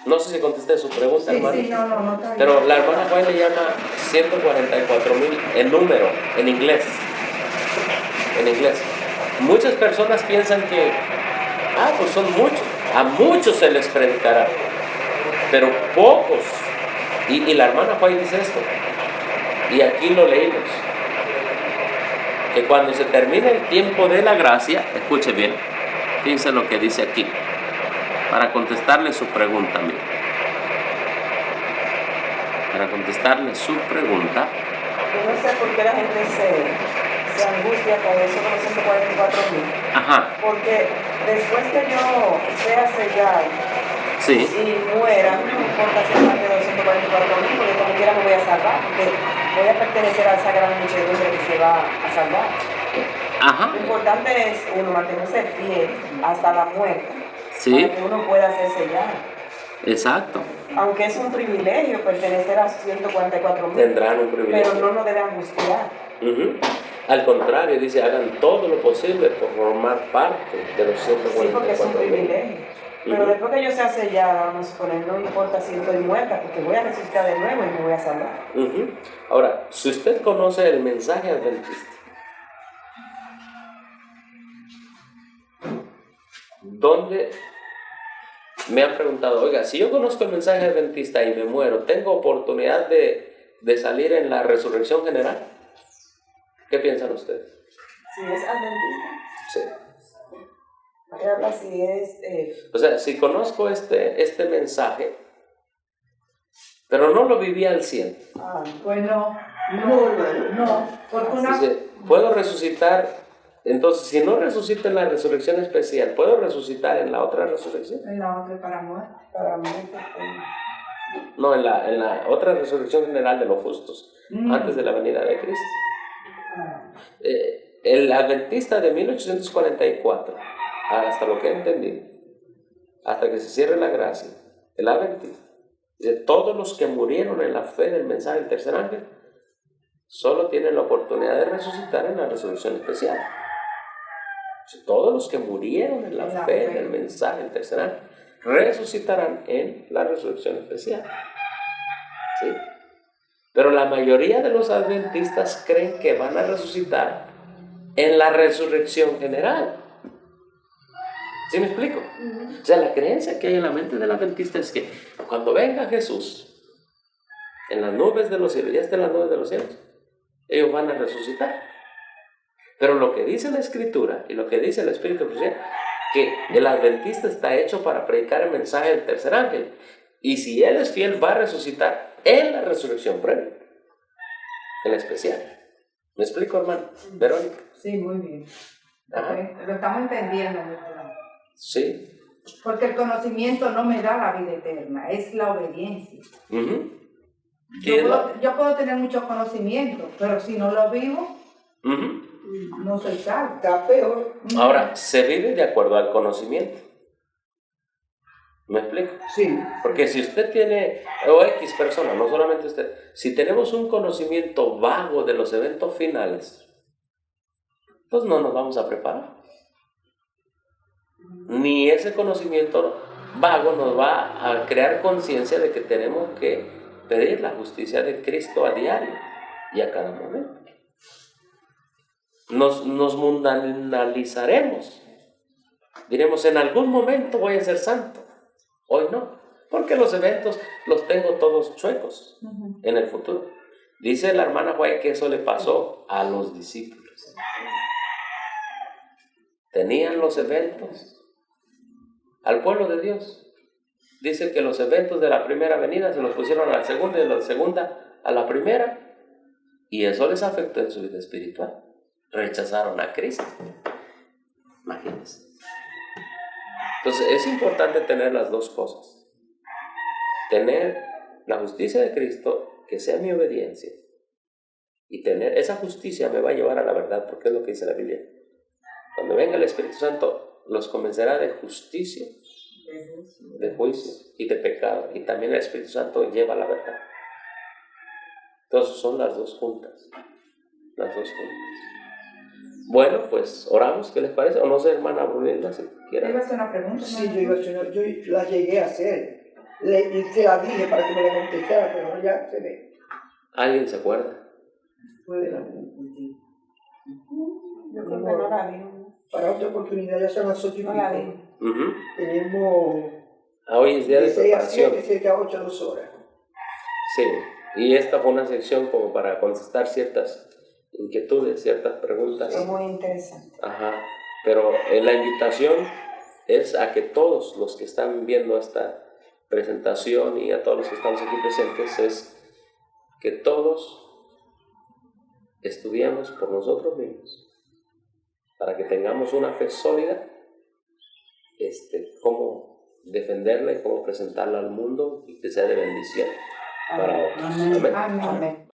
No sé si contesté su pregunta, Sí, hermano. sí, no está bien. Pero la hermana Juan le llama 144,000 en número, en inglés. En inglés. Muchas personas piensan que, pues son muchos. A muchos se les predicará. Pero pocos, y la hermana White dice esto, y aquí lo leímos, que cuando se termina el tiempo de la gracia, escuche bien, fíjense lo que dice aquí, para contestarle su pregunta, mire. Para contestarle su pregunta. Yo no sé por qué la gente se angustia con eso de los 144.000. Ajá. Porque después que yo sea sellado Sí. y muera, no importa si es más de 244.000, porque como quiera me voy a salvar, porque voy a pertenecer a esa gran muchedumbre que se va a salvar. Ajá. Lo importante es uno mantenerse fiel hasta la muerte, Sí. para que uno pueda ser sellado. Exacto. Aunque es un privilegio pertenecer a 144.000, Tendrán un privilegio. pero no nos debe angustiar. Ujú. Al contrario, dice, hagan todo lo posible por formar parte de los Sí, porque es un 144.000. privilegio. Pero después que yo sea sellada, vamos a suponer, no importa si estoy muerta, porque voy a resucitar de nuevo y me voy a salvar. Ujú. Ahora, si usted conoce el mensaje adventista, ¿dónde me han preguntado, oiga, si yo conozco el mensaje adventista y me muero, ¿tengo oportunidad de salir en la resurrección general? ¿Qué piensan ustedes? Si es adventista, Sí. ¿qué habla si es? O sea, si conozco este mensaje, pero no lo viví al 100. Pues no, No, hermano. no, porque una... Dice, ¿puedo resucitar? Entonces, si no resucito en la resurrección especial, ¿puedo resucitar en la otra resurrección? En la otra para muerte. Para mí, No, en la otra resurrección general de los justos, antes de la venida de Cristo. El adventista de 1844, hasta lo que he entendido, hasta que se cierre la gracia, el adventista, de todos los que murieron en la fe del mensaje del tercer ángel, solo tienen la oportunidad de resucitar en la resurrección especial. Todos los que murieron en la fe del mensaje del tercer ángel resucitarán en la resurrección especial. ¿Sí? Pero la mayoría de los adventistas creen que van a resucitar en la resurrección general. ¿Sí me explico? O sea, la creencia que hay en la mente del adventista es que cuando venga Jesús en las nubes de los cielos, ya está en las nubes de los cielos, ellos van a resucitar. Pero lo que dice la Escritura y lo que dice el Espíritu Santo, que el adventista está hecho para predicar el mensaje del tercer ángel. Y si él es fiel, va a resucitar en la resurrección previa, en la especial. ¿Me explico, hermano? Verónica. Sí, muy bien. Ajá. Lo estamos entendiendo, ¿verdad? Sí. Porque el conocimiento no me da la vida eterna, es la obediencia. Uh-huh. Yo puedo tener mucho conocimiento, pero si no lo vivo, no soy salvo. Está peor. Ahora, se vive de acuerdo al conocimiento. ¿Me explico? Sí. Porque si usted tiene, o X persona, no solamente usted, si tenemos un conocimiento vago de los eventos finales, pues no nos vamos a preparar. Ni ese conocimiento vago nos va a crear conciencia de que tenemos que pedir la justicia de Cristo a diario y a cada momento. Nos mundanalizaremos. Diremos, en algún momento voy a ser santo. Hoy no, porque los eventos los tengo todos chuecos en el futuro. Dice la hermana White que eso le pasó a los discípulos. Tenían los eventos al pueblo de Dios. Dice que los eventos de la primera venida se los pusieron a la segunda y de la segunda a la primera, y eso les afectó en su vida espiritual. Rechazaron a Cristo. Imagínense. Entonces es importante tener las dos cosas. Tener la justicia de Cristo, que sea mi obediencia, y tener esa justicia me va a llevar a la verdad, porque es lo que dice la Biblia. Cuando venga el Espíritu Santo, los convencerá de justicia, de juicio y de pecado, y también el Espíritu Santo lleva a la verdad. Entonces son las dos juntas. Las dos juntas. Bueno, pues oramos, ¿qué les parece? O no sé, hermana Brunilda, si quieren. ¿Iba a hacer una pregunta? Sí, yo la llegué a hacer. Se la dije para que me la contestara, pero ya se ve. ¿Alguien se acuerda? Puede la Yo creo que no la vi. Para otra oportunidad, ya son las 8:30. No la vi. Tenemos Hoy es día de 6 a preparación. 7, 7 a 8, 2 horas. Sí, y esta fue una sección como para contestar ciertas inquietudes, ciertas preguntas. Es muy interesante. Ajá, pero la invitación es a que todos los que están viendo esta presentación y a todos los que estamos aquí presentes es que todos estudiemos por nosotros mismos para que tengamos una fe sólida, cómo defenderla y cómo presentarla al mundo y que sea de bendición para otros. Amén. Amén. Amén. Amén.